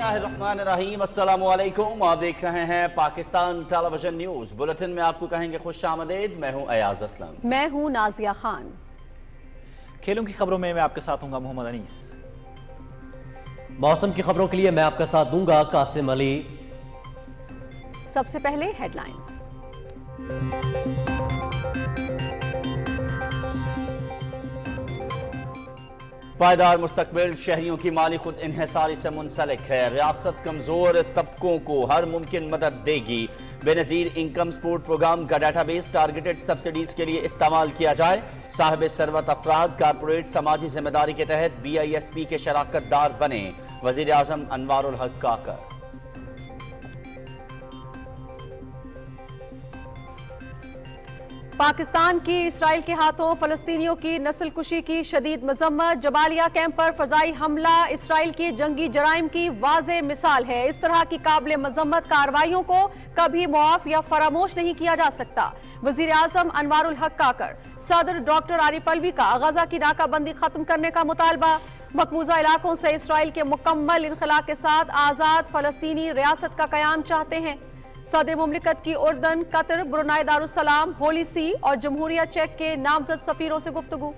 बिस्मिल्लाहिर्रहमानिर्रहीम, अस्सलामु अलैकुम। आप देख रहे हैं पाकिस्तान टेलीविजन न्यूज बुलेटिन में। आपको कहेंगे खुश आमदेद। मैं हूं अयाज असलम। मैं हूं नाजिया खान। खेलों की खबरों में मैं आपके साथ हूंगा मोहम्मद अनीस। मौसम की खबरों के लिए मैं आपका साथ दूंगा कासिम अली। सबसे पहले हेडलाइंस। पायदार मुस्तकबिल शहरियों की माली खुद इन्हिसारी से मुंसलिक है। रियासत कमजोर तबकों को हर मुमकिन मदद देगी। बेनजीर इनकम सपोर्ट प्रोग्राम का डाटाबेस टारगेटेड सब्सिडीज के लिए इस्तेमाल किया जाए। साहिब सरवत अफराद कारपोरेट समाजी जिम्मेदारी के तहत BISP के शराकतदार बने। वजीर आजम अनवारुल हक काकर। पाकिस्तान की इसराइल के हाथों फलस्तीनियों की नस्ल कुशी की शदीद मजम्मत। जबालिया कैंप पर फजाई हमला इसराइल की जंगी जराइम की वाज़े मिसाल है। इस तरह की काबिल मजम्मत कार्रवाइयों को कभी मुआफ या फरामोश नहीं किया जा सकता। वजीर आजम अनवारुल हक काकर। सदर डॉक्टर आरिफ अलवी का गजा की नाकाबंदी खत्म करने का मुतालबा। मकबूजा इलाकों से इसराइल के मुकम्मल इनखला के साथ आजाद फलस्तीनी रियासत का कयाम चाहते हैं। सदर मुमलिकत की उर्दन, कतर, ब्रुनाई दारुस्सलाम, होली सी और जमहूरिया चेक के नामजद सफीरों से गुफ्तगू।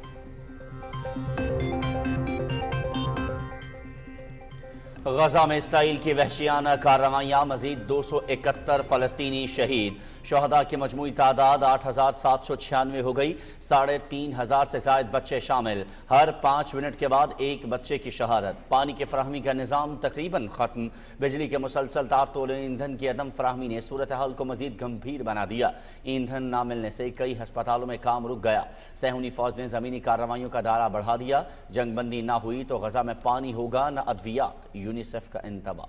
गजा में इसराइल की वहशियाना कार्रवाइयां, मजीद 271 फलस्तीनी शहीद। शहदा की मजमूई तादाद 8796 हो गई। 3500 से जायद बच्चे शामिल। हर 5 मिनट के बाद एक बच्चे की शहादत। पानी की फराहमी का निज़ाम तकरीबन खत्म। बिजली के मुसलसल तातुल ईंधन की अदम फराहमी ने सूरत हाल को मजीद गंभीर बना दिया। ईंधन ना मिलने से कई हस्पतालों में काम रुक गया। सहूनी फौज ने जमीनी कार्रवाइयों का दायरा बढ़ा दिया। जंगबंदी ना हुई तो गजा में पानी होगा न अद्वियात। यूनिसेफ का इंतबा।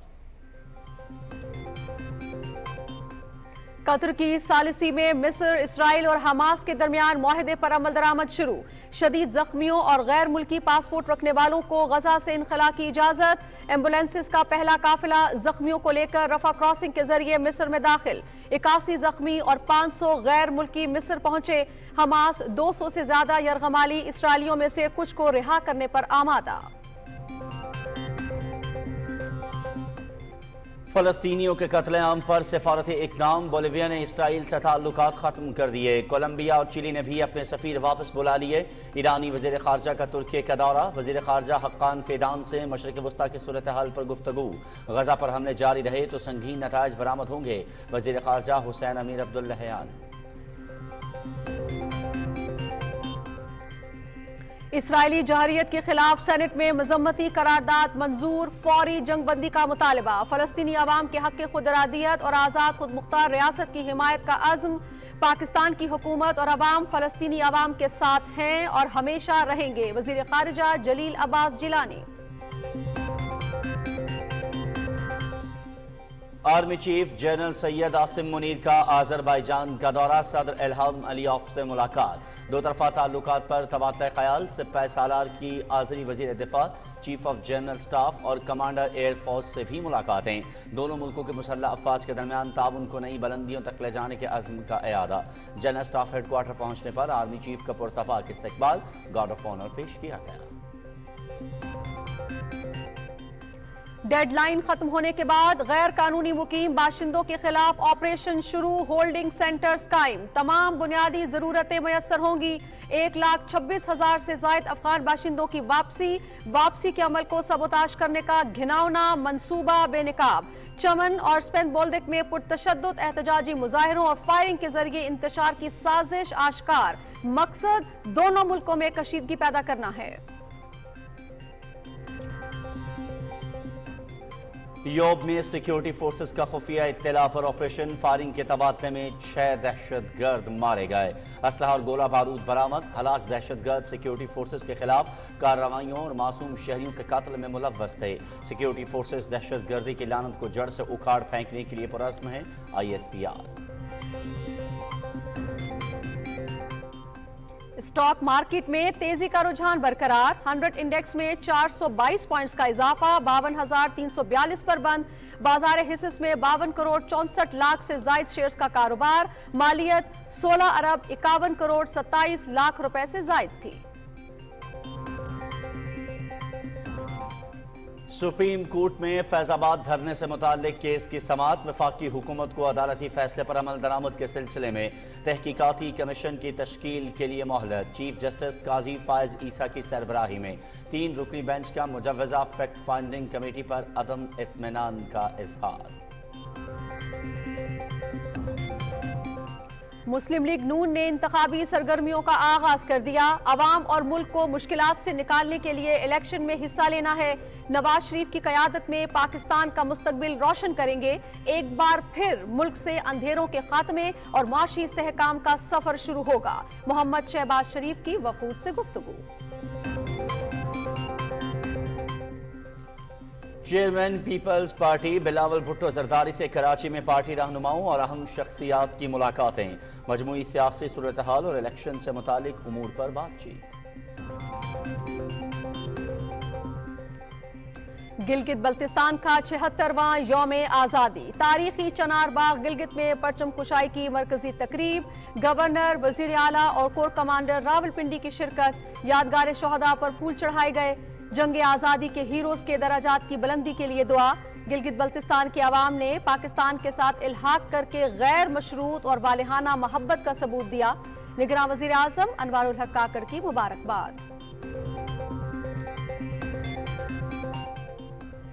कतर की सालिसी में मिस्र, इसराइल और हमास के दरमियान मुआहदे पर अमल दरामद शुरू। शदीद जख्मियों और गैर मुल्की पासपोर्ट रखने वालों को गजा से इनखला की इजाजत। एम्बुलेंसेस का पहला काफिला जख्मियों को लेकर रफा क्रॉसिंग के जरिए मिस्र में दाखिल। 81 जख्मी और 500 गैर मुल्की मिस्र पहुंचे। हमास 200 से ज्यादा यरगमाली इसराइलियों में से कुछ को रिहा करने पर आमादा। फलस्तीनियों के कत्लेआम पर सफारती इक़दाम। बोलिविया ने इसराइल से ताल्लुकात खत्म कर दिए। कोलंबिया और चिली ने भी अपने सफीर वापस बुला लिए। ईरानी वज़ीर ख़ारजा का तुर्की का दौरा। वज़ीर ख़ारजा हक्कान फ़ेदान से मशरिक़ वस्ता की सूरत हाल पर गुफ्तगू। गजा पर हमले जारी रहे तो संगीन नताइज बरामद होंगे। वज़ीर ख़ारजा हुसैन अमीर अब्दुल्लाहियान। इसराइली जहरियत के खिलाफ सेनेट में मजम्मती करारदाद मंजूर। फौरी जंगबंदी का मुतालबा। फलस्तीनी अवाम के हक खुद इरादियत और आज़ाद खुद मुख्तार रियासत की हिमायत का अज़्म। पाकिस्तान की हुकूमत और अवाम फलस्तीनी अवाम के साथ हैं और हमेशा रहेंगे। वज़ीर ख़ारिजा Jalil Abbas Jilani. Army chief general Syed Asim Munir का आज़रबाईजान का दौरा। सदर इल्हाम अलीयफ से मुलाकात। दो तरफा ताल्लुकात पर तबादला ख्याल। सिपाही सालार की आज़री वज़ीर दिफा, चीफ ऑफ जनरल स्टाफ और कमांडर एयर फोर्स से भी मुलाकातें। दोनों मुल्कों के मुसल्लह अफवाज के दरमियान ताउन को नई बुलंदियों तक ले जाने के अज़्म का इरादा। जनरल स्टाफ हेडक्वार्टर पहुंचने पर आर्मी चीफ का पुरतपाक इस्तकबाल। गार्ड ऑफ ऑनर पेश किया गया। डेडलाइन खत्म होने के बाद गैर कानूनी मुकीम बाशिंदों के खिलाफ ऑपरेशन शुरू। होल्डिंग सेंटर्स कायम। तमाम बुनियादी जरूरतें मयसर होंगी। 1,26,000 से जायद अफगान बाशिंदों की वापसी के अमल को सबोताश करने का घिनौना मंसूबा बेनकाब। चमन और स्पेन बोल्दिक में पुरतशद्दुद एहतजाजी मुजाहिरों और फायरिंग के जरिए इंतशार की साजिश आश्कार। मकसद दोनों मुल्कों में कशीदगी पैदा करना है। योब में सिक्योरिटी फोर्सेस का खुफिया इत्तला पर ऑपरेशन। फायरिंग के तबादले में 6 दहशतगर्द मारे गए। असलहा और गोला बारूद बरामद। हलाक दहशतगर्द सिक्योरिटी फोर्सेस के खिलाफ कार्रवाइयों और मासूम शहरियों के कत्ल में मुलव्वस थे। सिक्योरिटी फोर्सेस दहशतगर्दी की लानत को जड़ से उखाड़ फेंकने के लिए पुरज़्म है। ISPR। स्टॉक मार्केट में तेजी का रुझान बरकरार। 100 इंडेक्स में 422 पॉइंट्स का इजाफा। 52,342 पर बंद। बाजार हिस्स में 52 करोड़ 64 लाख से जायद शेयर्स का कारोबार। मालियत 16 अरब 51 करोड़ 27 लाख रुपए से जायद थी। सुप्रीम कोर्ट में फैजाबाद धरने से मुताल्लिक केस की समाअत। वफाकी हुकूमत को अदालती फैसले पर अमल दरामद के सिलसिले में तहकीकाती कमीशन की तश्कील के लिए मोहलत। चीफ जस्टिस काजी फायज ईसा की सरबराही में 3 रुकनी बेंच का मुजव्वजा फैक्ट फाइंडिंग कमेटी पर अदम इत्मीनान का इजहार। मुस्लिम लीग नून ने इंतखाबी सरगर्मियों का आगाज कर दिया। अवाम और मुल्क को मुश्किलात से निकालने के लिए इलेक्शन में हिस्सा लेना है। नवाज शरीफ की क़यादत में पाकिस्तान का मुस्तकबिल रोशन करेंगे। एक बार फिर मुल्क से अंधेरों के खात्मे और माशी इस्तेहकाम का सफर शुरू होगा। मोहम्मद शहबाज शरीफ की वफूद से गुफ्तगू। चेयरमैन पीपल्स पार्टी बिलावल भुट्टो जरदारी से कराची में पार्टी रहनुमाओं और अहम शख्सियात की मुलाकातें। मजमूई सियासी सूरत हाल और इलेक्शन से मुतालिक उमूर पर बातचीत। गिलगित बल्तिस्तान का 76वां यौम आज़ादी। तारीखी चनार बाग गिलगित में परचम कुशाई की मरकजी तकरीब। गवर्नर, वजीर आला और कोर कमांडर रावलपिंडी की शिरकत। यादगार शोहदा पर फूल चढ़ाए गए। जंग आज़ादी के हीरोज के दराजात की बुलंदी के लिए दुआ। गिलगित बल्तिस्तान की आवाम ने पाकिस्तान के साथ इल्हाक करके गैर मशरूत और वालिहाना मोहब्बत का सबूत दिया। निगरान वजीर आजम अनवारुल हक काकड़ की मुबारकबाद।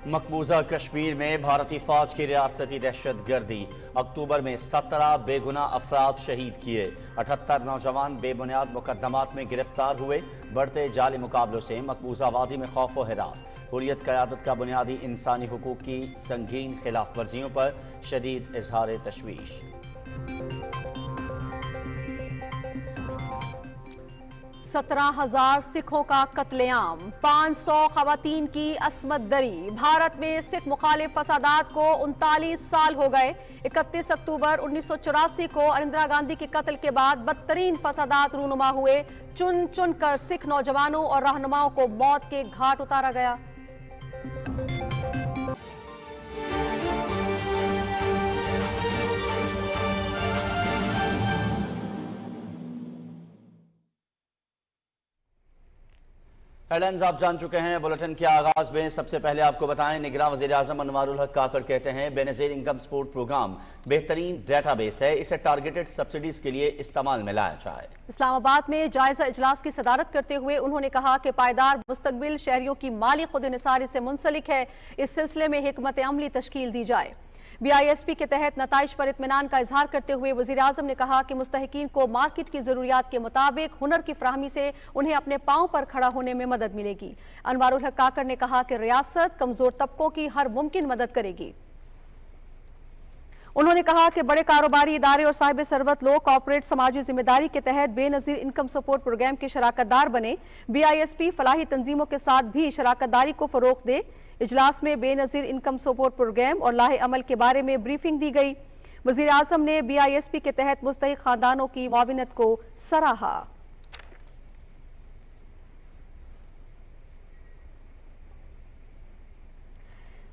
मकबूजा कश्मीर में भारतीय फौज की रियासती दहशत गर्दी। अक्टूबर में 17 बेगुना अफराद शहीद किए। 78 नौजवान बेबुनियाद मुकदमात में गिरफ्तार हुए। बढ़ते जाली मुकाबलों से मकबूजा वादी में खौफ व हिरास। हुर्रियत क़यादत का बुनियादी इंसानी हुकूक की संगीन खिलाफ वर्जियों पर शदीद इजहार तशवीश। 17,000 सिखों का कत्लेआम। 500 खवातीन की असमत दरी। भारत में सिख मुखालिफ फसादात को 39 साल हो गए। 31 अक्टूबर 1984 को इंदिरा गांधी के कत्ल के बाद बदतरीन फसादात रूनुमा हुए। चुन चुन कर सिख नौजवानों और रहनुमाओं को मौत के घाट उतारा गया। हेडलाइंस आप जान चुके हैं। बुलेटिन के आगाज में सबसे पहले आपको बताएं, निगरान वज़ीर आज़म अनवारुल हक काकड़ कहते हैं बेनज़ीर इनकम सपोर्ट प्रोग्राम बेहतरीन डेटाबेस है, इसे टारगेटेड सब्सिडीज के लिए इस्तेमाल में लाया जाए। इस्लामाबाद में जायजा इजलास की सदारत करते हुए उन्होंने कहा कि पायदार मुस्तकबिल शहरियों की माली खुद इन्हिसारी से मुंसलिक है। इस सिलसिले में हिकमत अमली तश्कील दी जाए। BISP के तहत नताइज पर इत्मीनान का इजहार करते हुए वज़ीर आज़म ने कहा कि मुस्तहिकीन को मार्केट की ज़रूरियात के मुताबिक हुनर की फ्राहमी से उन्हें अपने पांव पर खड़ा होने में मदद मिलेगी। अनवारुल हक काकड़ ने कहा कि रियासत कमजोर तबकों की हर मुमकिन मदद करेगी। उन्होंने कहा कि बड़े कारोबारी इदारे और साहिब सरबत लोग कॉर्पोरेट समाजी जिम्मेदारी के तहत बेनज़ीर इनकम सपोर्ट प्रोग्राम के शराकतदार बने। BISP फलाही तंजीमों के साथ भी शराकतदारी को फरोग दे। इजलास में बेनज़ीर इनकम सपोर्ट प्रोग्राम और लाहे अमल के बारे में ब्रीफिंग दी गई। वज़ीर आज़म ने BISP के तहत मुस्तहिक खानदानों की मुआविनत को सराहा।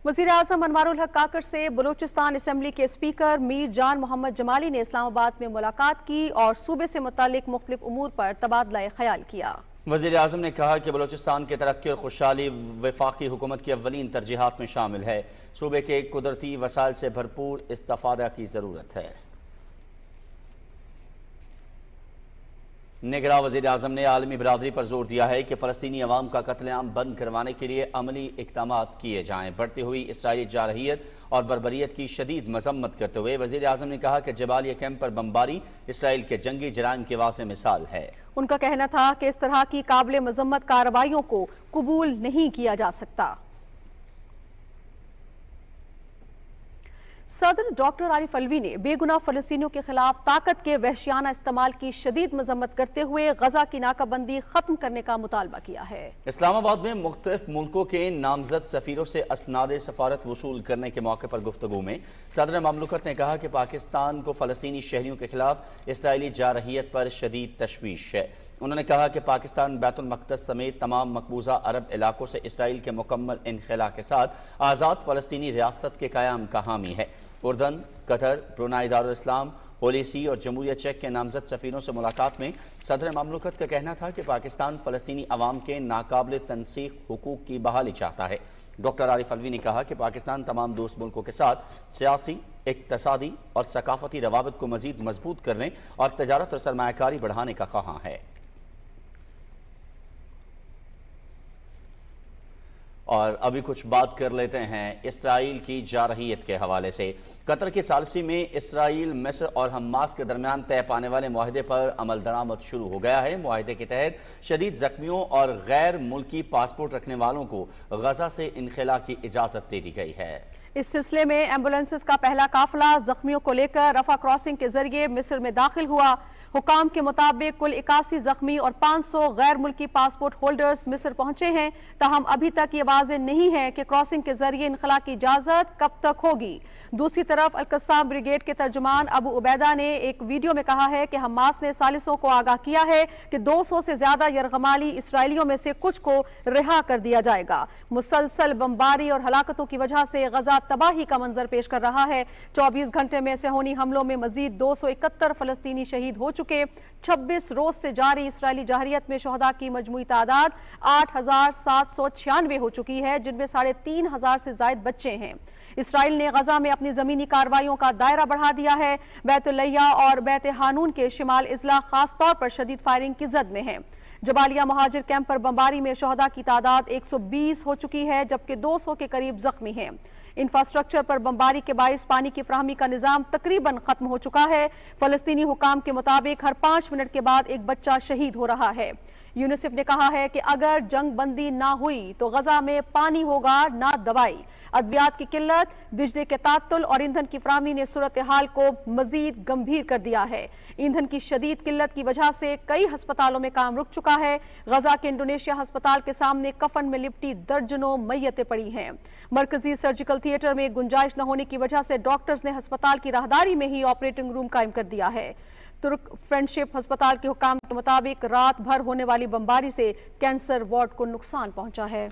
वज़ीर आज़म अनवारुल हक काकड़ से बलूचिस्तान असेंबली के स्पीकर मीर जान मोहम्मद जमाली ने इस्लामाबाद में मुलाकात की और सूबे से मुतालिक मुख्तलिफ उमूर पर तबादला ख्याल किया। वज़ीर आज़म ने कहा कि बलूचिस्तान की तरक्की और खुशहाली वफाकी हुकूमत की अव्वलीन तरजीहात में शामिल है। सूबे के कुदरती वसाइल से भरपूर इस्तिफ़ादा की ज़रूरत है। निगरान वज़ीर आज़म ने आलमी बरादरी पर जोर दिया है कि फ़लस्तीनी अवाम का कत्लेआम बंद करवाने के लिए अमली इक़दामात किए जाएँ। बढ़ती हुई इसराइली जारहियत और बर्बरियत की शदीद मजम्मत करते हुए वज़ीर आज़म ने कहा कि जबालिया कैंप पर बमबारी इसराइल के जंगी जराइम की वाज़ेह मिसाल है। उनका कहना था कि इस तरह की काबिल मजम्मत कार्रवाइयों को कबूल नहीं किया जा सकता। सदर डॉक्टर आरिफ अलवी ने बेगुनाह फ़लस्तीनियों के खिलाफ ताकत के वहशियाना इस्तेमाल की शदीद मजम्मत करते हुए गजा की नाकाबंदी खत्म करने का मुतालबा किया है। इस्लामाबाद में मुख्तलिफ मुल्कों के नामजद सफीरों से असनाद सफारत वसूल करने के मौके पर गुफ्तगू में सदर ममलकत ने कहा कि पाकिस्तान को फ़लस्तीनी शहरियों के खिलाफ इसराइली जारहियत पर शदीद तशवीश है। उन्होंने कहा कि पाकिस्तान बैतुल मक़दस समेत तमाम मकबूजा अरब इलाकों से इसराइल के मुकम्मल इनखला के साथ आज़ाद फ़लस्तीनी रियासत के क़याम का हामी है। उर्दन, कतर, ब्रुनाई दारुल इस्लाम, होलीसी और जमहूरिया चेक के नामजद सफ़ीरों से मुलाकात में सदर ममलकत का कहना था कि पाकिस्तान फ़लस्तीनी अवाम के नाकाबिल तनसीख हुकूक की बहाली चाहता है। ڈاکٹر عارف الوی نے کہا کہ پاکستان تمام دوست ملکوں کے ساتھ سیاسی، اقتصادی اور ثقافتی روابط کو مزید مضبوط کرنے اور تجارت اور سرمایہ کاری بڑھانے کا خواہاں ہے۔ اور ابھی کچھ بات کر لیتے ہیں اسرائیل کی جارحیت کے حوالے سے۔ قطر کی ثالثی میں اسرائیل، مصر اور حماس کے درمیان طے پانے والے معاہدے پر عمل درآمد شروع ہو گیا ہے۔ معاہدے کے تحت شدید زخمیوں اور غیر ملکی پاسپورٹ رکھنے والوں کو غزہ سے انخلاء کی اجازت دے دی گئی ہے۔ اس سلسلے میں ایمبولینسز کا پہلا قافلہ زخمیوں کو لے کر رفح کراسنگ کے ذریعے مصر میں داخل ہوا۔ حکام کے مطابق کل 81 زخمی اور 500 غیر ملکی پاسپورٹ ہولڈرز مصر پہنچے ہیں، تاہم ابھی تک یہ واضح نہیں ہے کہ کراسنگ کے ذریعے انخلاء کی اجازت کب تک ہوگی۔ دوسری طرف القصام بریگیڈ کے ترجمان ابو عبیدہ نے ایک ویڈیو میں کہا ہے کہ حماس نے ثالثوں کو آگاہ کیا ہے کہ 200 سے زیادہ یرغمالی اسرائیلیوں میں سے کچھ کو رہا کر دیا جائے گا۔ مسلسل بمباری اور ہلاکتوں کی وجہ سے غزہ تباہی کا منظر پیش کر رہا ہے۔ 24 گھنٹے میں صہیونی حملوں میں مزید 271 فلسطینی شہید ہو چکے۔ 26 روز سے جاری اسرائیلی جارحیت میں شہداء کی مجموعی تعداد 8796 ہو چکی ہے، جن میں 3500 سے زائد بچے ہیں۔ اسرائیل نے غزہ میں اپنی زمینی کارروائیوں کا دائرہ بڑھا دیا ہے۔ بیت اللحیہ اور بیت حانون کے شمال اضلاع خاص طور پر شدید فائرنگ کی زد میں ہیں۔ جبالیہ مہاجر کیمپ پر بمباری میں شہداء کی تعداد 120 ہو چکی ہے، جبکہ 200 کے قریب زخمی ہیں۔ انفراسٹرکچر پر بمباری کے باعث پانی کی فراہمی کا نظام تقریباً ختم ہو چکا ہے۔ فلسطینی حکام کے مطابق ہر 5 منٹ کے بعد ایک بچہ شہید ہو رہا ہے۔ یونیسیف نے کہا ہے کہ اگر جنگ بندی نہ ہوئی تو غزہ میں پانی ہوگا نہ دوائی۔ ادویات کی قلت، بجلی کے تعطل اور ایندھن کی فراہمی نے صورتحال کو مزید گمبھیر کر دیا ہے۔ ایندھن کی شدید قلت کی وجہ سے کئی ہسپتالوں میں کام رک چکا ہے۔ غزہ کے انڈونیشیا ہسپتال کے سامنے کفن میں لپٹی درجنوں میتیں پڑی ہیں۔ مرکزی سرجیکل تھیٹر میں گنجائش نہ ہونے کی وجہ سے ڈاکٹرز نے ہسپتال کی راہداری میں ہی آپریٹنگ روم قائم کر دیا ہے۔ ترک فرینڈشپ ہسپتال کے حکام کے مطابق رات بھر ہونے والی بمباری سے کینسر وارڈ کو نقصان پہنچا ہے۔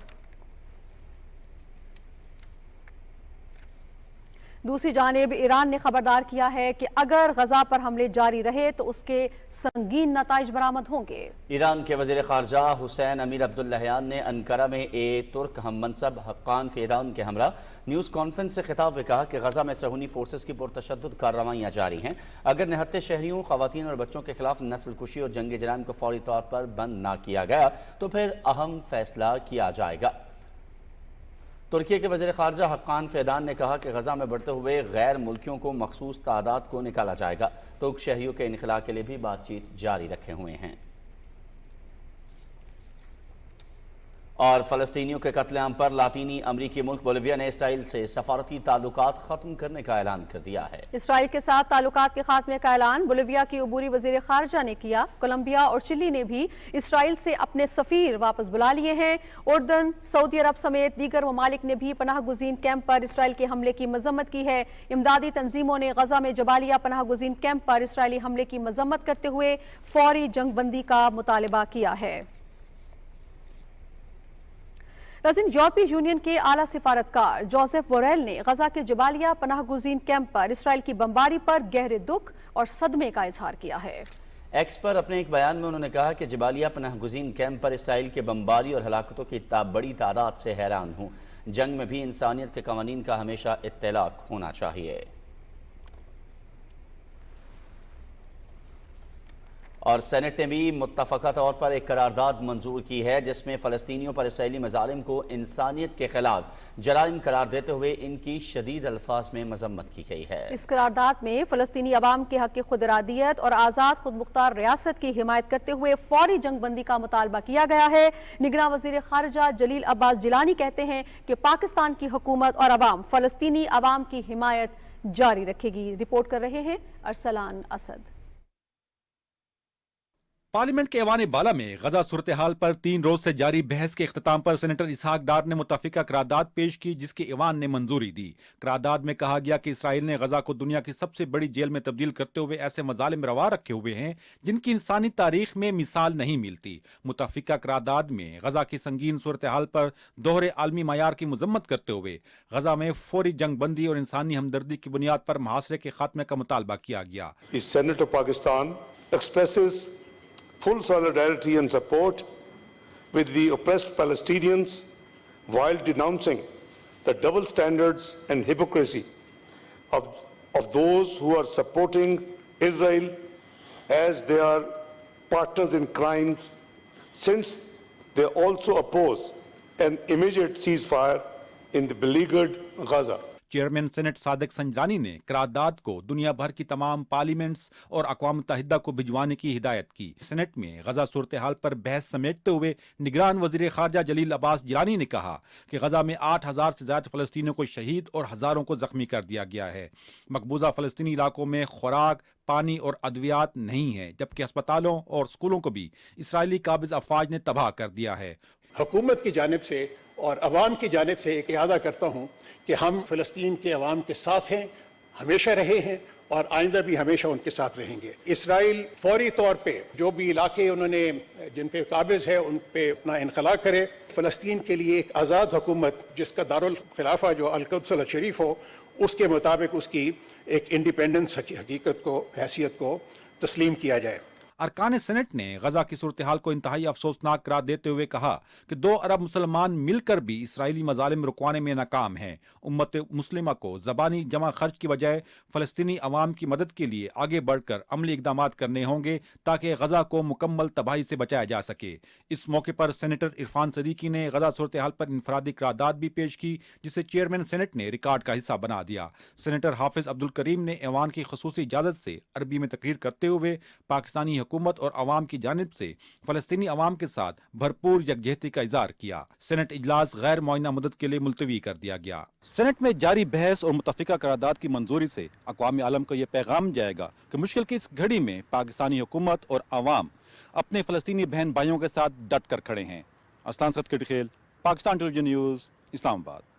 دوسری جانب ایران نے خبردار کیا ہے کہ اگر غزہ پر حملے جاری رہے تو اس کے سنگین نتائج برآمد ہوں گے۔ ایران کے وزیر خارجہ حسین امیر عبداللہیان نے انقرہ میں ترک ہم منصب حقان فیدان کے ہمراہ نیوز کانفرنس سے خطاب میں کہا کہ غزہ میں صہیونی فورسز کی پرتشدد کارروائیاں جاری ہیں۔ اگر نہتے شہریوں، خواتین اور بچوں کے خلاف نسل کشی اور جنگ جرائم کو فوری طور پر بند نہ کیا گیا تو پھر اہم فیصلہ کیا جائے گا۔ ترکی کے وزیر خارجہ حقان فیدان نے کہا کہ غزہ میں بڑھتے ہوئے غیر ملکیوں کو مخصوص تعداد کو نکالا جائے گا۔ ترک شہریوں کے انخلاء کے لیے بھی بات چیت جاری رکھے ہوئے ہیں۔ اور فلسطینیوں کے قتل عام پر لاطینی امریکی ملک بولیویا نے اسرائیل سے سفارتی تعلقات ختم کرنے کا اعلان کر دیا ہے۔ اسرائیل کے ساتھ تعلقات کے خاتمے کا اعلان بولیویا کی عبوری وزیر خارجہ نے کیا۔ کولمبیا اور چلی نے بھی اسرائیل سے اپنے سفیر واپس بلا لیے ہیں۔ اردن، سعودی عرب سمیت دیگر ممالک نے بھی پناہ گزین کیمپ پر اسرائیل کے حملے کی مذمت کی ہے۔ امدادی تنظیموں نے غزہ میں جبالیہ پناہ گزین کیمپ پر اسرائیلی حملے کی مذمت کرتے ہوئے فوری جنگ بندی کا مطالبہ کیا ہے۔ یورپی یونین کے اعلیٰ سفارتکار جوزف بوریل نے غزہ کے جبالیہ پناہ گزین کیمپ پر اسرائیل کی بمباری پر گہرے دکھ اور صدمے کا اظہار کیا ہے۔ ایکس پر اپنے ایک بیان میں انہوں نے کہا کہ جبالیہ پناہ گزین کیمپ پر اسرائیل کے بمباری اور ہلاکتوں کی بڑی تعداد سے حیران ہوں۔ جنگ میں بھی انسانیت کے قوانین کا ہمیشہ اطلاق ہونا چاہیے۔ اور سینٹ نے بھی متفقہ طور پر ایک قرارداد منظور کی ہے جس میں فلسطینیوں پر اسرائیلی مظالم کو انسانیت کے خلاف جرائم قرار دیتے ہوئے ان کی شدید الفاظ میں مذمت کی گئی ہے۔ اس قرارداد میں فلسطینی عوام کے حق خود ارادیت اور آزاد خود مختار ریاست کی حمایت کرتے ہوئے فوری جنگ بندی کا مطالبہ کیا گیا ہے۔ نگراں وزیر خارجہ جلیل عباس جیلانی کہتے ہیں کہ پاکستان کی حکومت اور عوام فلسطینی عوام کی حمایت جاری رکھے گی۔ رپورٹ کر رہے ہیں ارسلان اسد۔ پارلیمنٹ کے ایوان بالا میں غزہ صورتحال پر 3 روز سے جاری بحث کے اختتام پر سینیٹر اسحاق ڈار نے متفقہ قرارداد پیش کی جس کے ایوان نے منظوری دی۔ قرارداد میں کہا گیا کہ اسرائیل نے غزہ کو دنیا کی سب سے بڑی جیل میں تبدیل کرتے ہوئے ایسے مظالم روا رکھے ہوئے ہیں جن کی انسانی تاریخ میں مثال نہیں ملتی۔ متفقہ قرارداد میں غزہ کی سنگین صورتحال پر دوہرے عالمی معیار کی مذمت کرتے ہوئے غزہ میں فوری جنگ بندی اور انسانی ہمدردی کی بنیاد پر محاصرے کے خاتمے کا مطالبہ کیا گیا۔ Senate of Pakistan expresses full solidarity and support with the oppressed Palestinians while denouncing the double standards and hypocrisy of those who are supporting Israel as they are partners in crimes, since they also oppose an immediate ceasefire in the beleaguered Gaza. Chairman senate Sadiq Sanjrani ने करारदाद को दुनिया भर की तमाम parliaments और अक़वाम मुत्तहिदा को भिजवाने की हिदायत की। सेनेट में गजा सूरत हाल पर बहस समेटते हुए निगरान वज़ीर ख़ारजा जलील अब्बास जिलानी ने कहा कि गजा में 8,000 से ज़्यादा फ़लस्तीनियों को शहीद और हज़ारों को ज़ख्मी कर दिया गया है। मकबूजा फ़लस्तीनी इलाकों में खुराक, पानी और अद्वियात नहीं है, जबकि अस्पतालों और स्कूलों को भी इसराइली काबिज़ अफवाज ने तबाह कर दिया है। हुकूमत की जानिब से और अवाम की जानिब से एक इरादा करता हूँ कि हम फ़लस्तीन के अवाम के साथ हैं, हमेशा रहे हैं और आइंदा भी हमेशा उनके साथ रहेंगे। इसराइल फौरी तौर पे जो भी इलाके उन्होंने जिन पे काबिज़ है उन पे अपना इनखला करे। फ़लस्तीन के लिए एक आज़ाद हुकूमत जिसका दारुल खिलाफा जो अल-कुद्स अल-शरीफ हो, उसके मुताबिक उसकी एक इंडिपेंडेंस हकीकत को, हैसियत को तस्लीम किया जाए। अरकान सेनेट ने गजा की सूरत हाल को इंतहाई अफसोसनाक करार देते हुए कहा कि 2 अरब मुसलमान मिलकर भी इसराइली मजालिम रुकवाने में नाकाम हैं। उम्मत मुस्लिमा को ज़बानी जमा खर्च की बजाय फ़लस्तीनी अवाम की मदद के लिए आगे बढ़कर अमली इक़दामात करने होंगे ताकि गजा को मुकम्मल तबाही से बचाया जा सके। इस मौके पर सेनेटर इरफान सदीकी ने गजा सूरत हाल पर इनफरादी करारदाद भी पेश की, जिसे चेयरमैन सेनेट ने रिकॉर्ड का हिस्सा बना दिया। सेनेटर हाफिज अब्दुल करीम ने ऐवान की खसूसी इजाज़त से अरबी में तकरीर करते हुए पाकिस्तानी हुकूमत और अवाम की जानिब से फ़लस्तीनी अवाम के साथ भरपूर यकजहती का इज़हार किया। सेनेट इजलास गैर मुआयना मुद्दत के लिए मुलतवी कर दिया गया। सेनेट में जारी बहस और मुतफ़िका करारदाद की मंजूरी से अक़वाम आलम को यह पैगाम जाएगा कि मुश्किल की इस घड़ी में पाकिस्तानी हुकूमत और अवाम अपने फ़लस्तीनी बहन भाइयों के साथ डट कर खड़े हैं। अस्तान सदक़त खेल, Pakistan television news, Islamabad.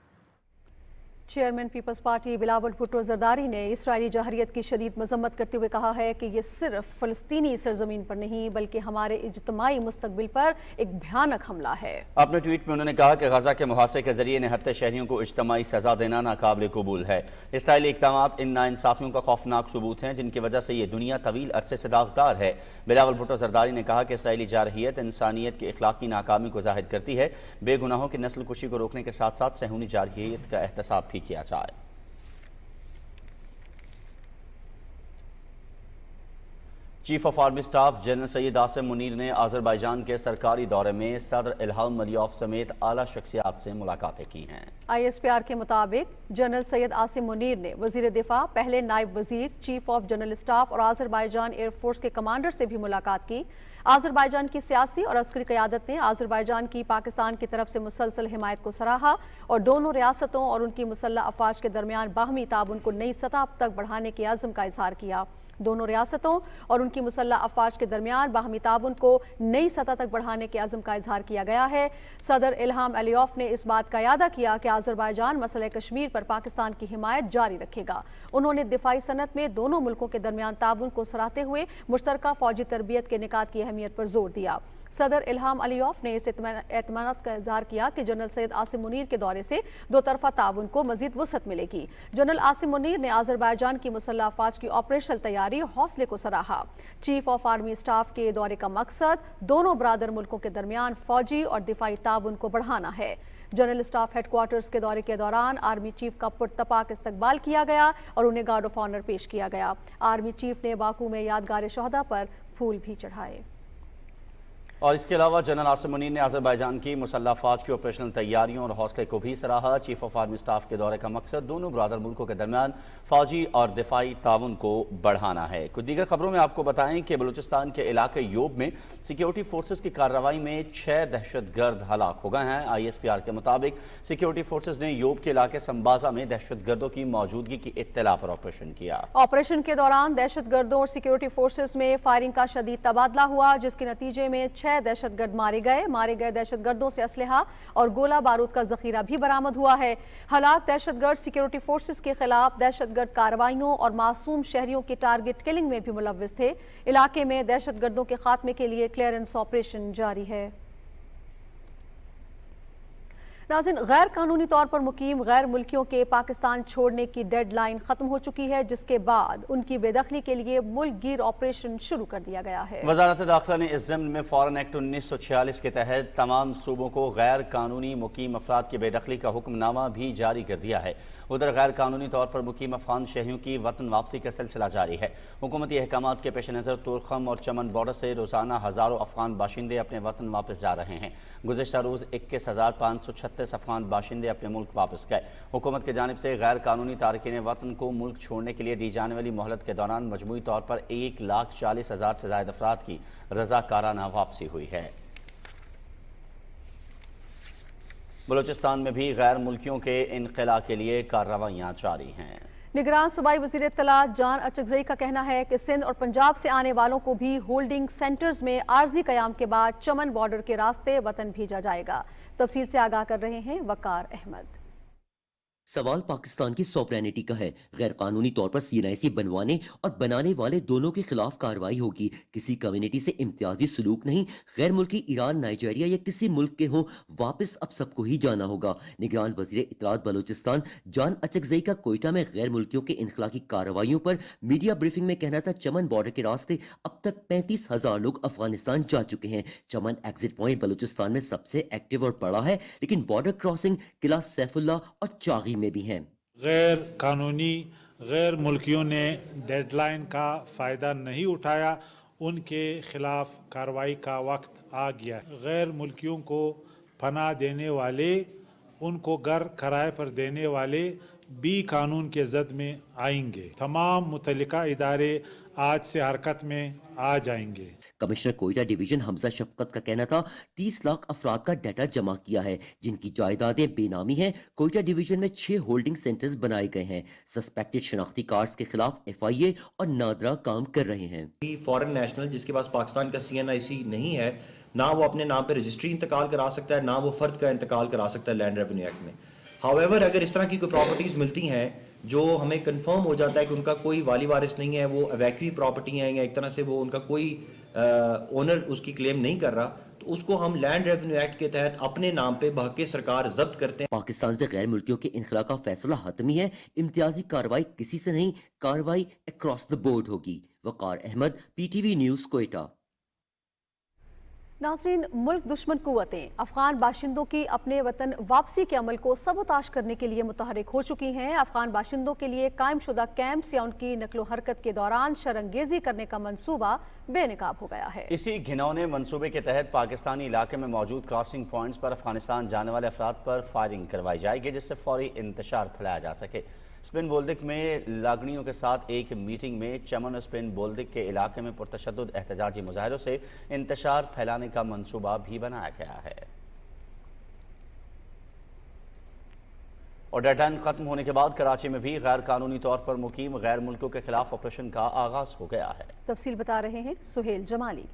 Chairman Peoples Party Bilawal Bhutto Zardari ने इसराइली जहरियत की शदीद मजम्मत करते हुए कहा है कि ये सिर्फ फ़लस्तीनी सरजमीन पर नहीं बल्कि हमारे इज्तिमाई मुस्तकबिल पर एक भयानक हमला है। अपने ट्वीट में उन्होंने कहा कि गजा के मुहासे के जरिए निहत्ते शहरियों को इज्तिमाई सजा देना नाकाबिल कबूल है। इसराइली इक़दामात इन नाइंसाफ़ियों का खौफनाक सबूत हैं जिनकी वजह से ये दुनिया तवील अरसे से दागदार है। बिलावल भुट्टो जरदारी ने कहा कि इसराइली जारहियत इंसानियत की इखलाकी नाकामी को जाहिर करती है। बेगुनाहों की नस्ल कुशी को रोकने के साथ साथ सहूनी जारहियत का एहतसाब किया जाए। Chief of army staff general Syed Asim Munir ने आज़रबाईजान के सरकारी दौरे में सदर इल्हाम अलियौफ समेत आला शख्सियात से मुलाकातें की हैं। ISPR के मुताबिक जनरल सैयद आसिम मुनीर ने वजीर दिफा, पहले नायब वजीर, चीफ ऑफ जनरल स्टाफ और आज़रबाईजान एयरफोर्स के कमांडर से भी मुलाकात की। आज़रबाईजान की सियासी और अस्करी क़यादत ने आज़रबाईजान की पाकिस्तान की तरफ से मुसलसल हिमायत को सराहा और दोनों रियासतों और उनकी मुसल्लह अफवाज के दरमियान बाहमी ताउन को नई सतह तक बढ़ाने के अज़्म का इजहार किया। दोनों रियासतों और उनकी मुसल्लह अफवाज के दरमियान बाहमी ताउन को नई सतह तक बढ़ाने के अज़्म का इजहार किया गया है। सदर इल्हाम अलियौफ ने इस बात का यादा किया कि आज़रबाईजान मसले कश्मीर पर पाकिस्तान की हिमायत जारी रखेगा। उन्होंने दिफाई सनत में दोनों मुल्कों के दरमियान ताउन को सराहते हुए मुश्तरका फौजी तरबियत के निकात की अहमियत पर जोर दिया। सदर इल्हाम अलियौफ ने इस एतमाद का इजहार किया कि जनरल सैयद आसिम मुनीर के दौरे से दो तरफा ताउन को मजीद वसअत मिलेगी। जनरल आसिम मुनीर ने आज़रबाईजान की मुसल्लह अफवाज की ऑपरेशनल तैयारी और हौसले को सराहा। चीफ ऑफ आर्मी स्टाफ के दौरे का मकसद दोनों बरादर मुल्कों के दरमियान फौजी और दिफाई ताउन को बढ़ाना है। जनरल स्टाफ हेडक्वार्टर्स के दौरे के दौरान आर्मी चीफ का पुरतपाक इस्तकबाल किया गया और उन्हें गार्ड ऑफ ऑनर पेश किया गया। आर्मी चीफ ने बाकू में यादगार शोहदा पर फूल भी चढ़ाए। और इसके अलावा जनरल आसिम मुनीर ने आज़रबाईजान की मुसल्लह अफवाज की ऑपरेशनल तैयारियों और हौसले को भी सराहा। चीफ ऑफ आर्मी स्टाफ के दौरे का मकसद दोनों ब्रादर मुल्कों के दरमियान फौजी और दिफाई ताउन को बढ़ाना है। कुछ दीगर खबरों में आपको बताएं कि बलूचिस्तान के इलाके योब में सिक्योरिटी फोर्सेज की कार्रवाई में 6 दहशतगर्द हलाक हो गए हैं। ISPR के मुताबिक सिक्योरिटी फोर्सेज ने योब के इलाके संबाजा में दहशतगर्दों की मौजूदगी की इत्तला पर ऑपरेशन किया। ऑपरेशन के दौरान दहशतगर्दों और सिक्योरिटी फोर्सेज में फायरिंग का शदीद तबादला हुआ, जिसके नतीजे में 6 दहशतगर्द मारे गए दहशतगर्दों से असलहा और गोला बारूद का जखीरा भी बरामद हुआ है। हलाक दहशतगर्द सिक्योरिटी फोर्सेज के खिलाफ दहशतगर्द कार्रवाइयों और मासूम शहरियों की टारगेट किलिंग में भी मुलव्विस थे। इलाके में दहशतगर्दों के खात्मे के लिए क्लियरेंस ऑपरेशन जारी है। नाज़रीन, गैर कानूनी तौर पर मुकीम गैर मुल्कियों के पाकिस्तान छोड़ने की डेड लाइन खत्म हो चुकी है, जिसके बाद उनकी बेदखली के लिए मुल्क गिर ऑपरेशन शुरू कर दिया गया है। वजारत दाखिला ने इस ज़िम्न में फॉरेन एक्ट 1946 के तहत तमाम सूबों को गैर कानूनी मुकीम अफराद की बेदखली का हुक्मनामा भी जारी कर दिया है। उधर गैर कानूनी तौर पर मुकीम अफगान शहरियों की वतन वापसी का सिलसिला जारी है। हुकूमती अहकामात के पेश नज़र तुरखम और चमन बॉर्डर से रोज़ाना हज़ारों अफगान बाशिंदे अपने वतन वापस जा रहे हैं। गुज़िश्ता रोज़ 21,536 अफगान बाशिंदे अपने मुल्क वापस गए। हुकूमत की जानिब से गैर कानूनी तारकीन वतन को मुल्क छोड़ने के लिए दी जाने वाली मोहलत के दौरान मजमूई तौर पर 1,40,000 से ज़ायद अफराद की रज़ाकाराना वापसी हुई है। बलूचिस्तान में भी गैर मुल्कियों के इनक़िला के लिए कार्रवाइयाँ जारी हैं। निगरान सूबाई वज़ीर इत्तलात जान अचकज़ई का कहना है कि सिंध और पंजाब से आने वालों को भी होल्डिंग सेंटर्स में आर्जी क़याम के बाद चमन बॉर्डर के रास्ते वतन भेजा जाएगा। तफसील से आगाह कर रहे हैं वकार अहमद। सवाल पाकिस्तान की सॉवरेनिटी का है। गैर कानूनी तौर पर CNIC बनवाने और बनाने वाले दोनों के खिलाफ कार्रवाई होगी। किसी कम्युनिटी से इम्तियाजी सलूक नहीं। गैर मुल्की ईरान, नाइजीरिया या किसी मुल्क के हों, वापस अब सबको ही जाना होगा। निगरान वजीर इत्तलात बलूचिस्तान जान अचकज़ई का कोयटा में गैर मुल्कियों के इनखला की कार्रवाइयों पर मीडिया ब्रीफिंग में कहना था, चमन बॉर्डर के रास्ते अब तक 35,000 लोग अफगानिस्तान जा चुके हैं। चमन एग्जिट पॉइंट बलूचिस्तान में सबसे एक्टिव और बड़ा है, लेकिन बॉर्डर क्रॉसिंग किला सैफुल्ला और चागी में भी हैं। गैर कानूनी गैर मुल्कियों ने डेडलाइन का फ़ायदा नहीं उठाया, उनके खिलाफ कार्रवाई का वक्त आ गया। गैर मुल्कियों को पनाह देने वाले, उनको घर किराए पर देने वाले भी कानून के जद में आएंगे। तमाम मुतल्लिका इदारे आज से हरकत में आ जाएंगे। कमिश्नर कोयटा डिवीजन हमजा शफकत का कहना था, 30 लाख अफराद का डाटा जमा किया है जिनकी जायदादें बेनामी हैं। कोयटा डिवीजन में 6 होल्डिंग सेंटर्स बनाए गए हैं। सस्पेक्टेड शनाख्ती कार्ड्स के खिलाफ FIA और नादरा काम कर रहे हैं। फॉरेन नेशनल जिसके पास पाकिस्तान का CNIC नहीं है, ना वो अपने नाम पे रजिस्ट्री इंतकाल करा सकता है, ना वो फर्द का इंतकाल करा सकता है लैंड रेवेन्यू एक्ट में। हाउएवर अगर इस तरह की कोई प्रॉपर्टीज मिलती हैं जो हमें कंफर्म हो जाता है कि उनका कोई वाली वारिस नहीं है, वो अवैक्यूई प्रॉपर्टी है या एक तरह से वो उनका कोई ओनर उसकी क्लेम नहीं कर रहा, तो उसको हम लैंड रेवेन्यू एक्ट के तहत अपने नाम पे बहके सरकार जब्त करते हैं। पाकिस्तान से गैर मुल्कियों के इनखला का फैसला हतमी है। इम्तियाजी कार्रवाई किसी से नहीं, कार्रवाई अक्रॉस द बोर्ड होगी। वकार अहमद, PTV न्यूज़, कोयटा। नाज़रीन, मुल्क दुश्मन कुव्वतें अफगान बाशिंदों की अपने वतन वापसी के अमल को सबोताश करने के लिए मुतहरिक हो चुकी हैं। अफगान बाशिंदों के लिए कायम शुदा कैंप्स या उनकी नकलो हरकत के दौरान शरंगेजी करने का मंसूबा बेनकाब हो गया है। इसी घिनौने मंसूबे के तहत पाकिस्तानी इलाके में मौजूद क्रॉसिंग पॉइंट्स पर अफगानिस्तान जाने वाले अफराद पर फायरिंग करवाई जाएगी, जिससे फौरी इंतशार फैलाया जा सके। स्पिन बोल्दिक में लागनियों के साथ एक मीटिंग में चमन और स्पिन बोल्दिक के इलाके में पुरतशद्दुद एहतजाजी मुजाहिरों से इंतशार फैलाने का मंसूबा भी बनाया गया है। और डेडलाइन खत्म होने के बाद कराची में भी गैर कानूनी तौर पर मुकीम गैर मुल्कों के खिलाफ ऑपरेशन का आगाज हो गया है। तफसील बता रहे हैं सुहेल जमाली।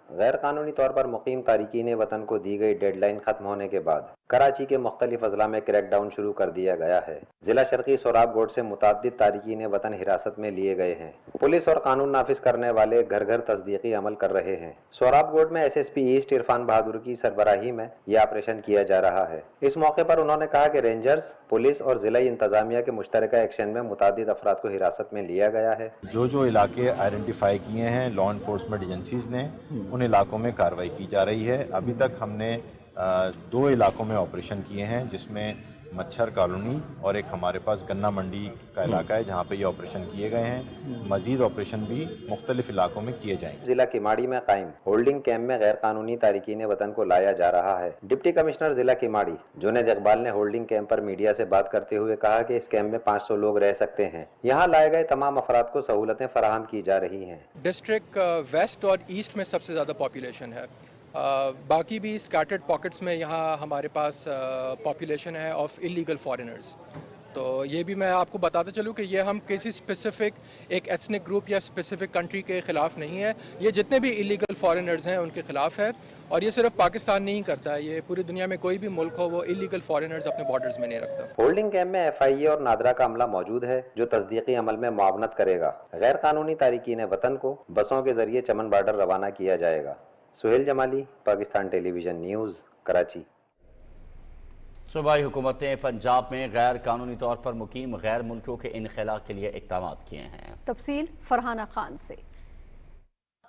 गैर कानूनी तौर पर मुकीम तारिकीन वतन को दी गई डेडलाइन खत्म होने के बाद कराची के मुख्तलिफ अजला में क्रैकडाउन शुरू कर दिया गया है। जिला शर्की सोराब बोर्ड से मुताद्दिद तारिकीन वतन हिरासत में लिए गए हैं। पुलिस और कानून नाफिज करने वाले घर घर तस्दीकी अमल कर रहे हैं। सोराब बोर्ड में SSP ईस्ट इरफान बहादुर की सरबराही में यह ऑपरेशन किया जा रहा है। इस मौके पर उन्होंने कहा कि रेंजर्स, पुलिस और जिला इंतजामिया के मुश्तरका एक्शन में मुताद्दिद अफराद को हिरासत में लिया गया है। जो इलाके आइडेंटिफाई किए हैं लॉ इन्फोर्समेंट एजेंसीज ने, उन इलाकों में कार्रवाई की जा रही है। अभी तक हमने 2 इलाकों में ऑपरेशन किए हैं, जिसमें मच्छर कॉलोनी और एक हमारे पास गन्ना मंडी का इलाका है जहाँ पे ये ऑपरेशन किए गए हैं। मजीद ऑपरेशन भी मुख्तलिफ इलाकों में किए जाएंगे। जिला किमाड़ी में कायम होल्डिंग कैंप में गैर कानूनी तारिकीन वतन को लाया जा रहा है। डिप्टी कमिश्नर जिला किमाड़ी जुनैद इकबाल ने होल्डिंग कैंप पर मीडिया से बात करते हुए कहा कि इस कैंप में 500 लोग रह सकते हैं। यहाँ लाए गए तमाम अफराद को सहूलतें फराहम की जा रही हैं। डिस्ट्रिक्ट वेस्ट और ईस्ट में सबसे ज़्यादा पॉपुलेशन है, बाकी भी स्कैटर्ड पॉकेट्स में यहाँ हमारे पास पॉपुलेशन है ऑफ इलीगल फॉरेनर्स। तो ये भी मैं आपको बताता चलूँ कि ये हम किसी स्पेसिफिक एक एथनिक ग्रुप या स्पेसिफिक कंट्री के ख़िलाफ़ नहीं है, ये जितने भी इलीगल फॉरेनर्स हैं उनके ख़िलाफ़ है। और ये सिर्फ पाकिस्तान नहीं करता है, ये पूरी दुनिया में कोई भी मुल्क हो वो इलीगल फॉरेनर्स अपने बॉर्डर्स में नहीं रखता। होल्डिंग कैंप में FIA और नादरा का अमला मौजूद है जो तस्दीकी अमल में मुआवनत करेगा। गैर कानूनी तारिकीन वतन को बसों के जरिए चमन बॉर्डर रवाना किया जाएगा। Suhail Jamali, Pakistan television news, Karachi. सूबाई हुकूमत ने पंजाब में गैर कानूनी तौर पर मुकीम गैर मुल्कियों के इनखला के लिए इक़दाम किए हैं। तफसील फरहाना खान से।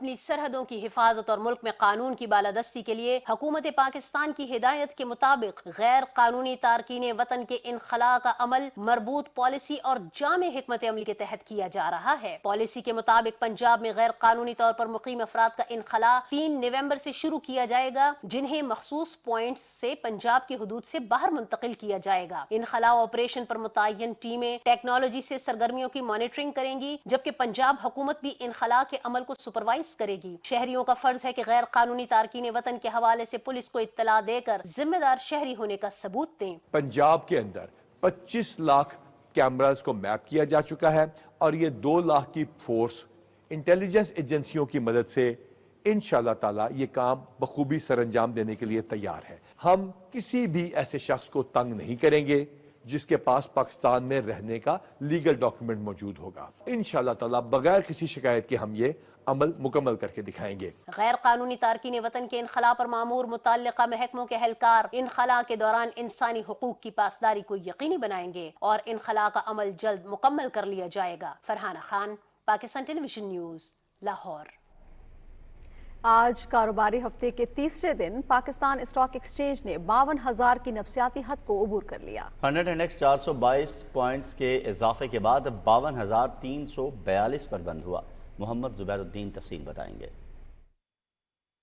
अपनी सरहदों की हिफाजत और मुल्क में कानून की बालादस्ती के लिए हुकूमत पाकिस्तान की हिदायत के मुताबिक गैर कानूनी तारकीन वतन के इनखला का अमल मरबूत पॉलिसी और जामे हिकमत अमली के तहत किया जा रहा है। पॉलिसी के मुताबिक पंजाब में गैर कानूनी तौर पर मुकीम अफराद का इनखला 3 नवंबर से शुरू किया जाएगा, जिन्हें मखसूस पॉइंट से पंजाब की हुदूद से बाहर मुंतकिल किया जाएगा। इनखला ऑपरेशन पर मुतय्यन टीमें टेक्नोलॉजी से सरगर्मियों की मॉनिटरिंग करेंगी, जबकि पंजाब हुकूमत भी इनखला के अमल को सुपरवाइज करेगी। शहरियों का फर्ज है कि गैर कानूनी तारकीन वतन के हवाले से पुलिस को इत्तला देकर जिम्मेदार शहरी होने का सबूत दें। पंजाब के अंदर 25 लाख कैमरास को मैप किया जा चुका है और ये 2 लाख की फोर्स इंटेलिजेंस एजेंसियों की मदद से इंशाअल्लाह ताला ये काम बखूबी सरअंजाम देने के लिए तैयार है। हम किसी भी ऐसे शख्स को तंग नहीं करेंगे जिसके पास पाकिस्तान में रहने का लीगल डॉक्यूमेंट मौजूद होगा। इंशाअल्लाह ताला बगैर किसी शिकायत के हम ये अमल मुकम्मल करके दिखाएंगे। गैर कानूनी तारकीन वतन के इनखला पर मामूर मुतल्लिका महकमों के एहलकार इनखला के दौरान इंसानी हुकूक की पासदारी को यकीनी बनाएंगे और इनखला का अमल जल्द मुकम्मल कर लिया जाएगा। Farhana Khan, Pakistan television news, Lahore. आज कारोबारी हफ्ते के तीसरे दिन पाकिस्तान स्टॉक एक्सचेंज ने 52,000 की नफसियाती हद को अबूर कर लिया। 100 इंडेक्स 422 पॉइंट्स के इजाफे के बाद 52,342 पर बंद हुआ। मोहम्मद जुबैरुद्दीन तफसील बताएंगे।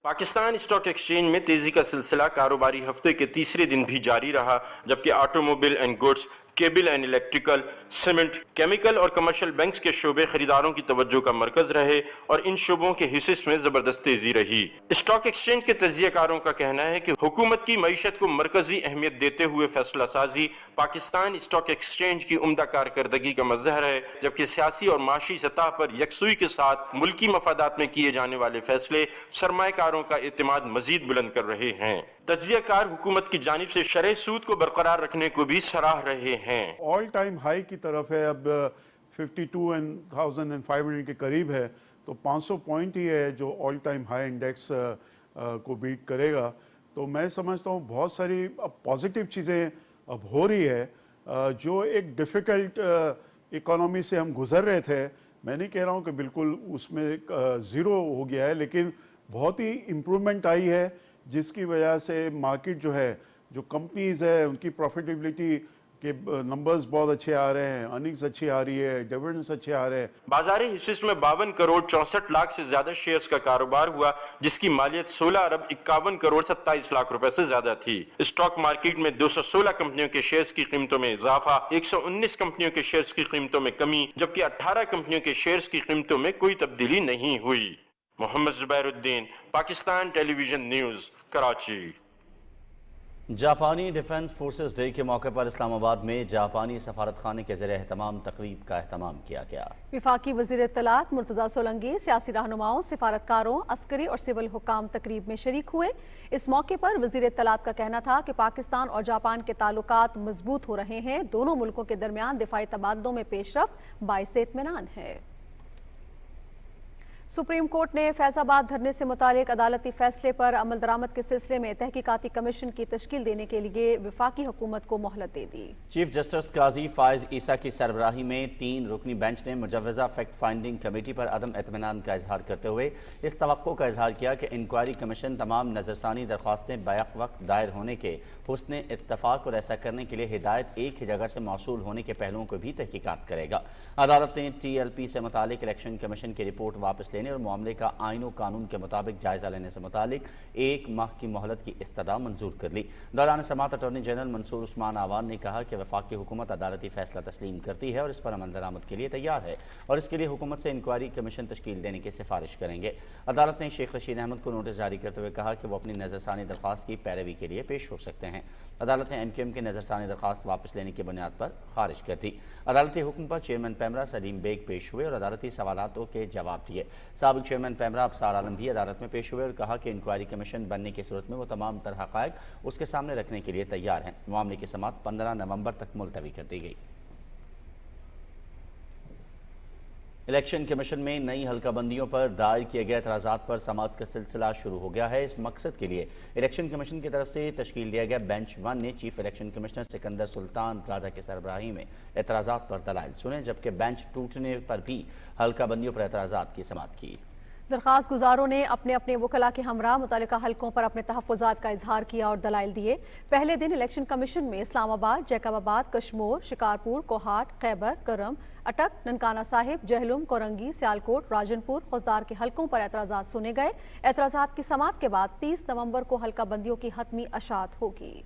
पाकिस्तान स्टॉक एक्सचेंज में तेजी का सिलसिला कारोबारी हफ्ते के तीसरे दिन भी जारी रहा, जबकि automobile and goods, cable and electrical, cement, chemical और कमर्शियल बैंक्स के शोबे खरीदारों की तवज्जो का मरकज रहे और इन शोबों के हिस्से में जबरदस्त तेजी रही। स्टॉक एक्सचेंज के तज्जियाकारों का कहना है कि हुकूमत की मईशत को मरकजी अहमियत देते हुए फैसला साजी पाकिस्तान स्टॉक एक्सचेंज की उम्दा कारकर्दगी का मजहर है, जबकि सियासी और माशी सतह पर यकसुई के साथ मुल्की मफादात में किए जाने वाले फैसले सरमाएकारों का एतमाद मजीद बुलंद कर रहे हैं। तज्जियाकार हुकूमत की जानिब से शरह सूद को बरकरार रखने को भी सराह रहे हैं। ऑल टाइम हाई की तरफ है, अब 52,500 के करीब है, तो 500 पॉइंट ही है जो ऑल टाइम हाई इंडेक्स को बीट करेगा। तो मैं समझता हूँ बहुत सारी अब पॉजिटिव चीज़ें अब हो रही है। जो एक डिफ़िकल्ट इकोनॉमी से हम गुजर रहे थे, मैं नहीं कह रहा हूँ कि बिल्कुल उसमें ज़ीरो हो गया है, लेकिन बहुत ही इम्प्रूवमेंट आई है, जिसकी वजह से मार्केट जो है, जो कंपनीज है, उनकी प्रॉफिटेबिलिटी के नंबर्स बहुत अच्छे आ रहे हैं, अर्निंग्स अच्छी आ रही है, डिविडेंड्स अच्छे आ रहे हैं। बाजारी हिस्से में 52 करोड़ 64 लाख से ज्यादा शेयर्स का कारोबार हुआ, जिसकी मालियत 16 अरब 51 करोड़ 27 लाख रुपए से ज्यादा थी। स्टॉक मार्केट में 216 कंपनियों के शेयर्स की कीमतों में इजाफा, 119 कंपनियों के शेयर्स की कीमतों में कमी, जबकि 18 कंपनियों के शेयर्स की कीमतों में कोई तब्दीली नहीं हुई। Muhammad Zubairuddin, Pakistan television news, Karachi. जापानी डिफेंस फोर्सेस डे के मौके पर इस्लामाबाद में जापानी सफारत खाने के ज़रिए एहतमाम तकरीब का एहतमाम किया गया। विफाकी वज़ीर इत्तलात मुर्तज़ा सोलंकी, सियासी रहनुमाओं, सिफारतकारों, अस्करी और सिविल हुकाम तकरीब में शरीक हुए। इस मौके पर वज़ीर इत्तलात का कहना था कि पाकिस्तान और जापान के ताल्लुकात मजबूत हो रहे हैं। दोनों मुल्कों के दरमियान दिफाई तबादलों में पेशरफ्त बाइस इत्मीनान है। सुप्रीम कोर्ट ने फैजाबाद धरने से मुतालिक अदालती फैसले पर अमल दरामद के सिलसिले में तहकीकाती कमीशन की तश्कील देने के लिए विफाकी हुकूमत को मोहलत दे दी। चीफ जस्टिस काजी फायज ईसा की सरबराही में 3 रुकनी बेंच ने मुजव्वज़ा फैक्ट फाइंडिंग कमेटी पर अदम एतमानान का इजहार करते हुए इस तवक्को का इजहार किया कि इंक्वायरी कमीशन तमाम नजरसानी दरख्वास्तें बैक वक्त दायर होने के हुस्न इत्तफाक और ऐसा करने के लिए हिदायत एक ही जगह से मौसूल होने के पहलुओं को भी तहकीकात करेगा। अदालत ने TLP से मुतालिक इलेक्शन कमीशन की रिपोर्ट वापस लेने और मामले का आइन और कानून के मुताबिक जायजा लेने से मुतालिक 1 माह की मोहलत की इस्तदा मंजूर कर ली। दौरान समाअत अटॉर्नी जनरल मंसूर उस्मान आवान ने कहा कि वफाकी हुकूमत अदालती फैसला तस्लीम करती है और इस पर अमल दरामद के लिए तैयार है और इसके लिए हुकूमत से इंक्वायरी कमीशन तश्कील देने की सिफारिश करेंगे। अदालत ने शेख रशीद अहमद को नोटिस जारी करते हुए कहा कि वो अपनी नजरसानी दरख्वास्त की पैरवी के लिए पेश हो सकते हैं। अदालत ने MQM की नजरसानी दरख्वास्त वापस लेने की बुनियाद पर खारिज कर दी। अदालती हुक्म पर चेयरमैन पैमरा सलीम बेग पेश हुए और अदालती सवालातों के जवाब दिए। साबिक चेयरमैन पैमरा अफसार आलम भी अदालत में पेश हुए और कहा कि इंक्वायरी कमीशन बनने की सूरत में वो तमाम तरह हक़ाइक़ उसके सामने रखने के लिए तैयार हैं। मामले की समाअत 15 नवंबर तक मुलतवी कर दी गई। الیکشن کمیشن میں نئی حلقہ بندیوں پر دائر کیے گئے اعتراضات پر سماعت کا سلسلہ شروع ہو گیا ہے۔ اس مقصد کے لیے الیکشن کمیشن کی طرف سے تشکیل دیا گیا بینچ 1 نے چیف الیکشن کمشنر سکندر سلطان راجہ کی سربراہی میں اعتراضات پر دلائل سنے، جبکہ بینچ ٹوٹنے پر بھی حلقہ بندیوں پر اعتراضات کی سماعت کی۔ درخواست گزاروں نے اپنے اپنے وکلاء کے ہمراہ متعلقہ حلقوں پر اپنے تحفظات کا اظہار کیا اور دلائل دیے۔ پہلے دن الیکشن کمیشن میں اسلام آباد، جیکب آباد، کشمور، شکارپور، کوہاٹ، خیبر، کرم، اٹک، ننکانہ صاحب، جہلم، کورنگی، سیالکوٹ، راجن پور، خوزدار کے حلقوں پر اعتراضات سنے گئے۔ اعتراضات کی سماعت کے بعد 30 نومبر کو حلقہ بندیوں کی حتمی اشاعت ہوگی۔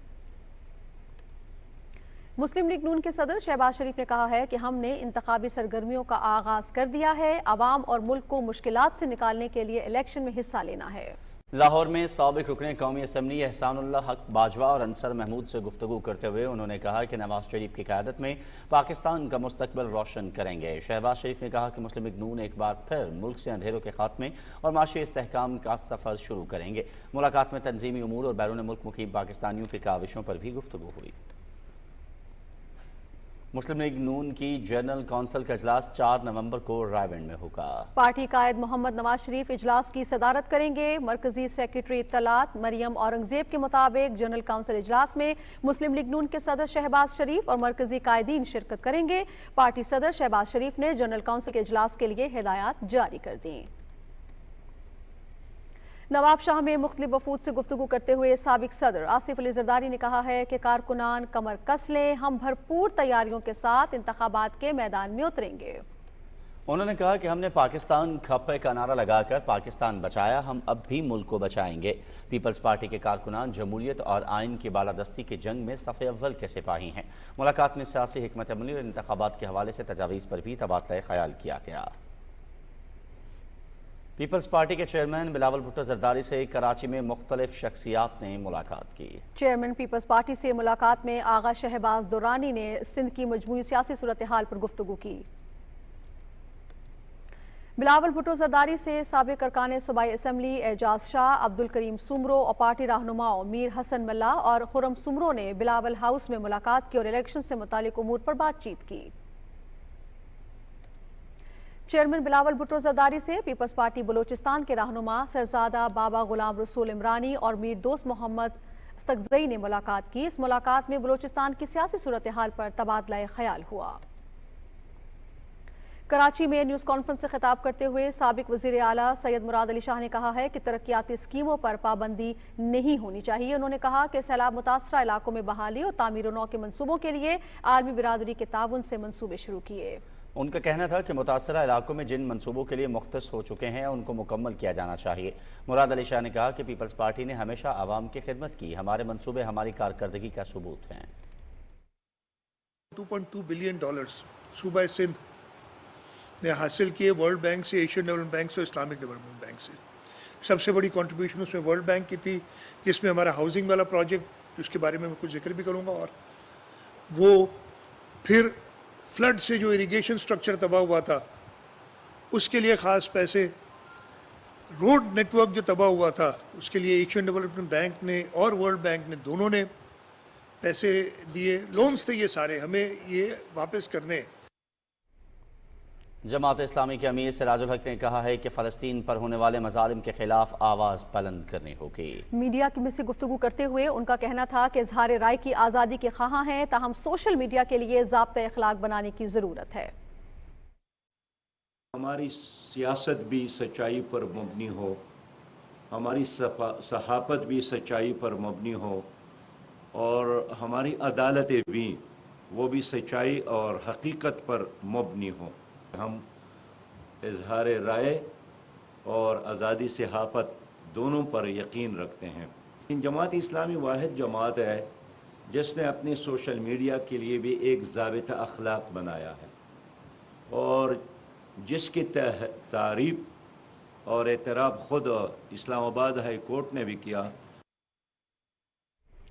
مسلم لیگ نون کے صدر شہباز شریف نے کہا ہے کہ ہم نے انتخابی سرگرمیوں کا آغاز کر دیا ہے، عوام اور ملک کو مشکلات سے نکالنے کے لیے الیکشن میں حصہ لینا ہے۔ لاہور میں سابق رکن قومی اسمبلی احسان اللہ حق باجوہ اور انصر محمود سے گفتگو کرتے ہوئے انہوں نے کہا کہ نواز شریف کی قیادت میں پاکستان کا مستقبل روشن کریں گے۔ شہباز شریف نے کہا کہ مسلم لیگ نون ایک بار پھر ملک سے اندھیروں کے خاتمے اور معاشی استحکام کا سفر شروع کریں گے۔ ملاقات میں تنظیمی امور اور بیرون ملک مقیم پاکستانیوں کے کاوشوں پر بھی گفتگو ہوئی۔ مسلم لیگ نون کی جنرل کونسل کا اجلاس 4 نومبر کو رائے ونڈ میں ہوگا۔ پارٹی قائد محمد نواز شریف اجلاس کی صدارت کریں گے۔ مرکزی سیکریٹری اطلاعات مریم اورنگزیب کے مطابق جنرل کونسل اجلاس میں مسلم لیگ نون کے صدر شہباز شریف اور مرکزی قائدین شرکت کریں گے۔ پارٹی صدر شہباز شریف نے جنرل کونسل کے اجلاس کے لیے ہدایات جاری کر دیں۔ نواب شاہ میں مختلف وفود سے گفتگو کرتے ہوئے سابق صدر آصف علی زرداری نے کہا ہے کہ کارکنان کمر کس لیں، ہم بھرپور تیاریوں کے ساتھ انتخابات کے میدان میں اتریں گے۔ انہوں نے کہا کہ ہم نے پاکستان کھپے کا نعرہ لگا کر پاکستان بچایا، ہم اب بھی ملک کو بچائیں گے۔ پیپلز پارٹی کے کارکنان جمہوریت اور آئین کی بالادستی کے جنگ میں صف اول کے سپاہی ہیں۔ ملاقات میں سیاسی حکمت عملی اور انتخابات کے حوالے سے تجاویز پر بھی تبادلہ خیال کیا گیا۔ پیپلز پارٹی کے چیئرمین بلاول بھٹو زرداری سے کراچی میں مختلف شخصیات نے ملاقات کی۔ چیئرمین پیپلز پارٹی سے ملاقات میں آغا شہباز دورانی نے سندھ کی مجموعی سیاسی صورتحال پر گفتگو کی۔ بلاول بھٹو زرداری سے سابق ارکان صوبائی اسمبلی اعجاز شاہ، عبدالکریم سمرو اور پارٹی رہنماؤں میر حسن ملا اور خرم سمرو نے بلاول ہاؤس میں ملاقات کی اور الیکشن سے متعلق امور پر بات چیت کی۔ چیئرمین بلاول بھٹو زرداری سے پیپلز پارٹی بلوچستان کے رہنما سرزادہ بابا غلام رسول عمرانی اور میر دوست محمد استقزئی نے ملاقات کی۔ اس ملاقات میں بلوچستان کی سیاسی صورتحال پر تبادلہ خیال ہوا۔ کراچی میں نیوز کانفرنس سے خطاب کرتے ہوئے سابق وزیر اعلیٰ سید مراد علی شاہ نے کہا ہے کہ ترقیاتی اسکیموں پر پابندی نہیں ہونی چاہیے۔ انہوں نے کہا کہ سیلاب متاثرہ علاقوں میں بحالی اور تعمیر و نو کے منصوبوں کے لیے عالمی برادری کے تعاون سے منصوبے شروع کیے۔ ان کا کہنا تھا کہ متاثرہ علاقوں میں جن منصوبوں کے لیے مختص ہو چکے ہیں ان کو مکمل کیا جانا چاہیے۔ مراد علی شاہ نے کہا کہ پیپلز پارٹی نے ہمیشہ عوام کی خدمت کی، ہمارے منصوبے ہماری کارکردگی کا ثبوت ہیں۔ $2.2 بلین صوبہ سندھ نے حاصل کیے ورلڈ بینک سے، ایشین ڈیولپمنٹ بینک سے اور اسلامک ڈیولپمنٹ بینک سے۔ سب سے بڑی کنٹریبیوشن اس میں ورلڈ بینک کی تھی، جس میں ہمارا ہاؤسنگ والا پروجیکٹ، جس کے بارے میں کچھ ذکر بھی کروں گا، اور وہ پھر فلڈ سے جو اریگیشن سٹرکچر تباہ ہوا تھا اس کے لیے خاص پیسے، روڈ نیٹ ورک جو تباہ ہوا تھا اس کے لیے ایشین ڈیولپمنٹ بینک نے اور ورلڈ بینک نے دونوں نے پیسے دیے، لونز تھے یہ سارے، ہمیں یہ واپس کرنے۔ جماعت اسلامی کے امیر سراج الحق نے کہا ہے کہ فلسطین پر ہونے والے مظالم کے خلاف آواز بلند کرنی ہوگی۔ میڈیا میں سے گفتگو کرتے ہوئے ان کا کہنا تھا کہ اظہار رائے کی آزادی کے خواہاں ہیں، تاہم سوشل میڈیا کے لیے ضابطۂ اخلاق بنانے کی ضرورت ہے۔ ہماری سیاست بھی سچائی پر مبنی ہو، ہماری صحافت بھی سچائی پر مبنی ہو، اور ہماری عدالتیں بھی وہ بھی سچائی اور حقیقت پر مبنی ہوں۔ ہم اظہار رائے اور آزادی صحافت دونوں پر یقین رکھتے ہیں۔ جماعت اسلامی واحد جماعت ہے جس نے اپنے سوشل میڈیا کے لیے بھی ایک ضابطہ اخلاق بنایا ہے، اور جس کی تعریف اور اعتراف خود اسلام آباد ہائی کورٹ نے بھی کیا۔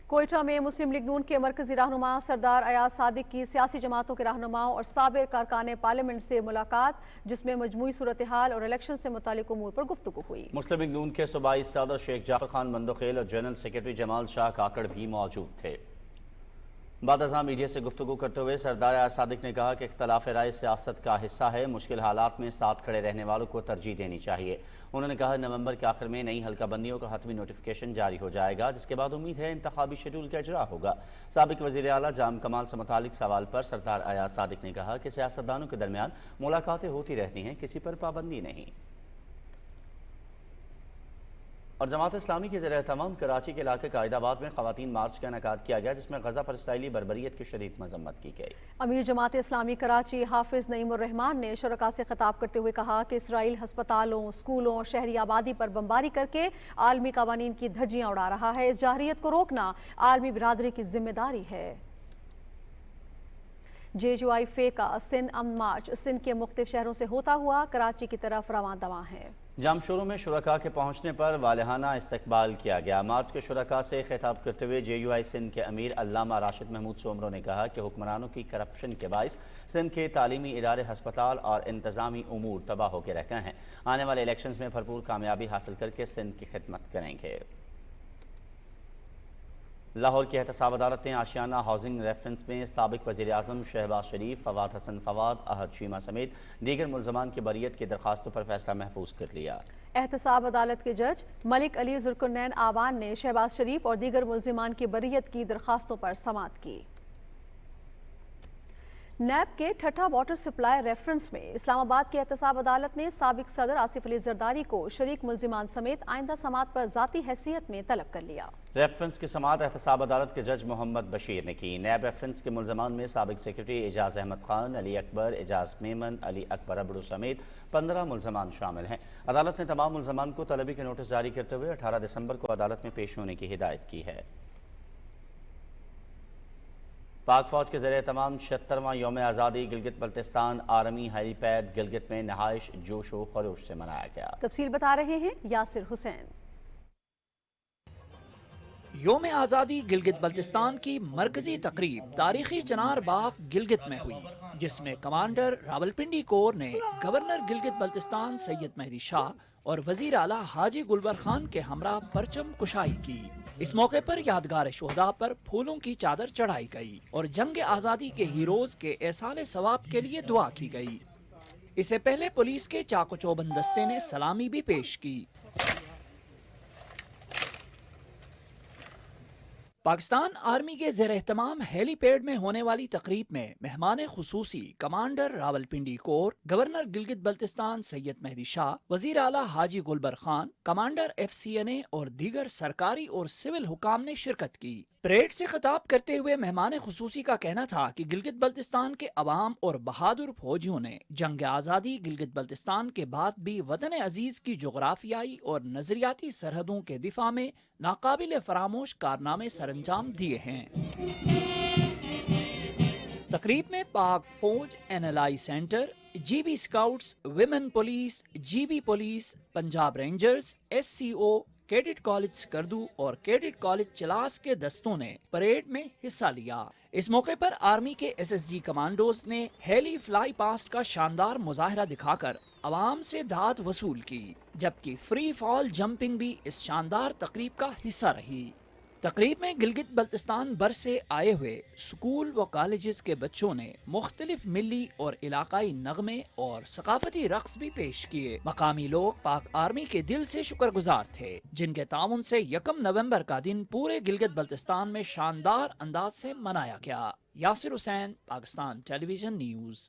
کوئٹہ میں مسلم لیگ نون کے مرکزی رہنما سردار ایاز صادق کی سیاسی جماعتوں کے رہنماؤں اور سابق ارکان پارلیمنٹ سے ملاقات، جس میں مجموعی صورتحال اور الیکشن سے متعلق امور پر گفتگو ہوئی۔ مسلم لیگ نون کے صوبائی صدر شیخ جعفر خان مندوخیل اور جنرل سیکریٹری جمال شاہ کاکڑ بھی موجود تھے۔ बाद अज़ां मीडिया से गुफ्तगू करते हुए सरदार आयाज सादिक ने कहा कि इख्तलाफ राय सियासत का हिस्सा है, मुश्किल हालात में साथ खड़े रहने वालों को तरजीह देनी चाहिए। उन्होंने कहा नवंबर के आखिर में नई हल्का बंदियों का हतमी नोटिफिकेशन जारी हो जाएगा, जिसके बाद उम्मीद है इंतखाबी शेड्यूल का इजरा होगा। साबिक वज़ीर आला जाम कमाल से मुतालिक सवाल पर सरदार आयाज सादिक ने कहा कि सियासतदानों के दरमियान मुलाकातें होती रहती हैं, किसी पर पाबंदी नहीं। और जमात इस्लामी के ज़रिए तमाम कराची के इलाके कायदाबाद में ख़वातीन मार्च का इनेकाद किया गया, जिसमें गज़ा पर इसराइली बर्बरियत की शदीद मजम्मत की गई। अमीर जमात इस्लामी कराची हाफिज नईमुर रहमान ने शुरका से खिताब करते हुए कहा कि इसराइल हस्पतालों, स्कूलों और शहरी आबादी पर बमबारी करके आलमी कवानीन की धज्जियां उड़ा रहा है। इस जाहिरियत को रोकना आलमी बिरादरी की जिम्मेदारी है। JUI फे का सिंध अमन मार्च सिंध के मुख्तलिफ शहरों से होता हुआ कराची की तरफ रवां दवा है। जाम शोरों में शुरका के पहुँचने पर वालिहाना इस्तकबाल किया गया। मार्च के शुरका से खिताब करते हुए JUI सिंध के अमीर अल्लामा राशिद महमूद सोमरो ने कहा कि हुक्मरानों की करप्शन के बाइस सिंध के तालीमी इदारे, हस्पताल और इंतजामी उमूर तबाह होकर रह गए हैं। आने वाले इलेक्शंस में भरपूर कामयाबी हासिल करके सिंध की खिदमत करेंगे। लाहौर की एहतसाब अदालत ने आशियाना हाउसिंग रेफरेंस में साबिक वज़ीर आज़म शहबाज शरीफ, फवाद हसन फवाद, अहद शीमा समेत दीगर मुल्ज़मान की बरियत की दरखास्तों पर फैसला महफूज कर लिया। एहतसाब अदालत के जज मलिक अली जुल्कुरनैन आवान ने शहबाज शरीफ और दीगर मुल्ज़मान की बरियत की दरखास्तों पर समाअत की। नैब के ठट्ठा वाटर सप्लाई रेफरेंस में इस्लामाबाद की एहतसाब अदालत ने साबिक सदर आसिफ अली जरदारी को शरीक मुल्ज़िमान समेत आइंदा समाअत पर ज़ाती हैसियत में तलब कर लिया। रेफरेंस की समाअत एहतसाब अदालत के जज मोहम्मद बशीर ने की। नैब रेफरेंस के मुल्ज़मान में साबिक सेक्रेटरी एजाज अहमद खान, अली अकबर, एजाज मेमन, अली अकबर अबड़ू समेत 15 मुल्ज़मान शामिल हैं। अदालत ने तमाम मुल्ज़मान को तलबी के नोटिस जारी करते हुए 18 दिसंबर को अदालत में पेश होने की हिदायत की है। पाक फौज के ज़रिए तमाम 76वां यौम आज़ादी गिलगित बल्तिस्तान आर्मी हेलीपैड गिलगित में नहाइश जोश व खरोश से मनाया गया। तफसील बता रहे हैं यासिर हुसैन। यौम आज़ादी गिलगित बल्तिस्तान की मरकजी तकरीब तारीखी चनार बाग गिलगित में हुई, जिसमें कमांडर रावलपिंडी कोर ने गवर्नर गिलगित बल्तिस्तान सैयद मेहदी शाह और वजीर आला हाजी गुलबर खान के हमरा परचम कुशाई की। इस मौके पर यादगार शोहदा पर फूलों की चादर चढ़ाई गई और जंग आज़ादी के हीरोज के एहसाले सवाब के लिए दुआ की गई। इससे पहले पुलिस के चाको चौबंद दस्ते ने सलामी भी पेश की। पाकिस्तान आर्मी के ज़ेर एहतमाम हेलीपैड में होने वाली तकरीब में मेहमान खुसूसी commander Rawalpindi corps, governor Gilgit Baltistan Syed Mehdi Shah, वजीर आला हाजी गुलबर खान, कमांडर FCNA और दीगर सरकारी और सिविल हुकाम ने शिरकत की। परेड से खिताब करते हुए मेहमान खुसूसी का कहना था कि गिलगित बल्तिस्तान के अवाम और बहादुर फौजियों ने जंग आज़ादी गिलगित बल्तिस्तान के बाद भी वतन अजीज की जोग्राफियाई और नजरियाती सरहदों के दिफा में नाकाबिल फरामोश कारनामे सरअंजाम दिए हैं। तकरीब में पाक फौज, NLI centre, GB scouts, women police, GB police, Punjab rangers, SCO, cadet college Skardu और कैडेट कॉलेज चिलास के दस्तों ने परेड में हिस्सा लिया। इस मौके पर आर्मी के SSG कमांडोज ने हेली फ्लाई पास्ट का शानदार मुजाहरा दिखाकर आवाम से दाद वसूल की, जबकि फ्री फॉल जंपिंग भी इस शानदार तकरीब का हिस्सा रही। तकरीब में गिलगित बल्तिस्तान भर से आए हुए स्कूल व कॉलेजेस के बच्चों ने मुख्तलिफ मिली और इलाकाई नगमे और सकाफती रक्स भी पेश किए। मकामी लोग पाक आर्मी के दिल से शुक्रगुजार थे, जिनके ताउन से 1 नवंबर का दिन पूरे गिलगित बल्तिस्तान में शानदार अंदाज से मनाया गया। Yasir Hussain, Pakistan television news.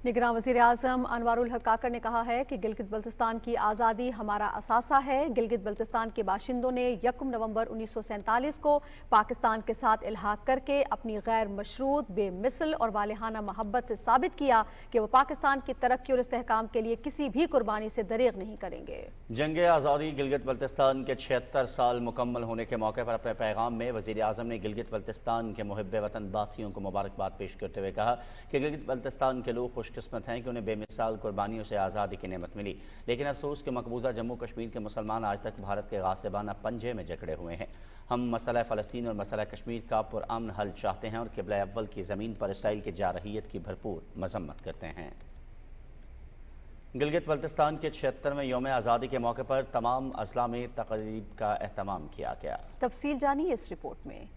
निगरान वज़ीर आज़म अनवारुल हक काकर ने कहा है कि गिलगित बल्तिस्तान की आज़ादी हमारा असासा है। गिलगित बल्तिस्तान के बाशिंदों ने 1 नवंबर 1947 को पाकिस्तान के साथ इल्हाक करके अपनी गैर मशरूत, बेमिसल और वालिहाना मोहब्बत से साबित किया कि वो पाकिस्तान की तरक्की और इस्तेहकाम के लिए किसी भी कुर्बानी से दरेग नहीं करेंगे। जंग आज़ादी गिलगित बल्तिस्तान के 76 साल मुकम्मल होने के मौके पर अपने पैगाम में वज़ीर आज़म ने गिलगित बल्तिस्तान के मुहिब्बे वतन वासियों को मुबारकबाद पेश करते हुए कहा कि गिलगित बल्तिस्तान के लोग खुशकिस्मत हैं कि उन्हें बेमिसाल कुर्बानियों से आज़ादी की नेमत मिली, लेकिन अफसोस कि मकबूजा जम्मू कश्मीर के मुसलमान आज तक भारत के गासिबाना पंजे में जकड़े हुए हैं। हम मसला फ़लस्तीन और मसला कश्मीर का पुरअमन हल चाहते हैं और क़िबला अव्वल की ज़मीन पर इसराइल की जारहियत की भरपूर मज़म्मत करते हैं। गिलगित बल्तिस्तान के 76वें यौम आज़ादी के मौके पर तमाम अजला में तक़रीब का एहतमाम किया गया। तफसील जानिए इस रिपोर्ट में।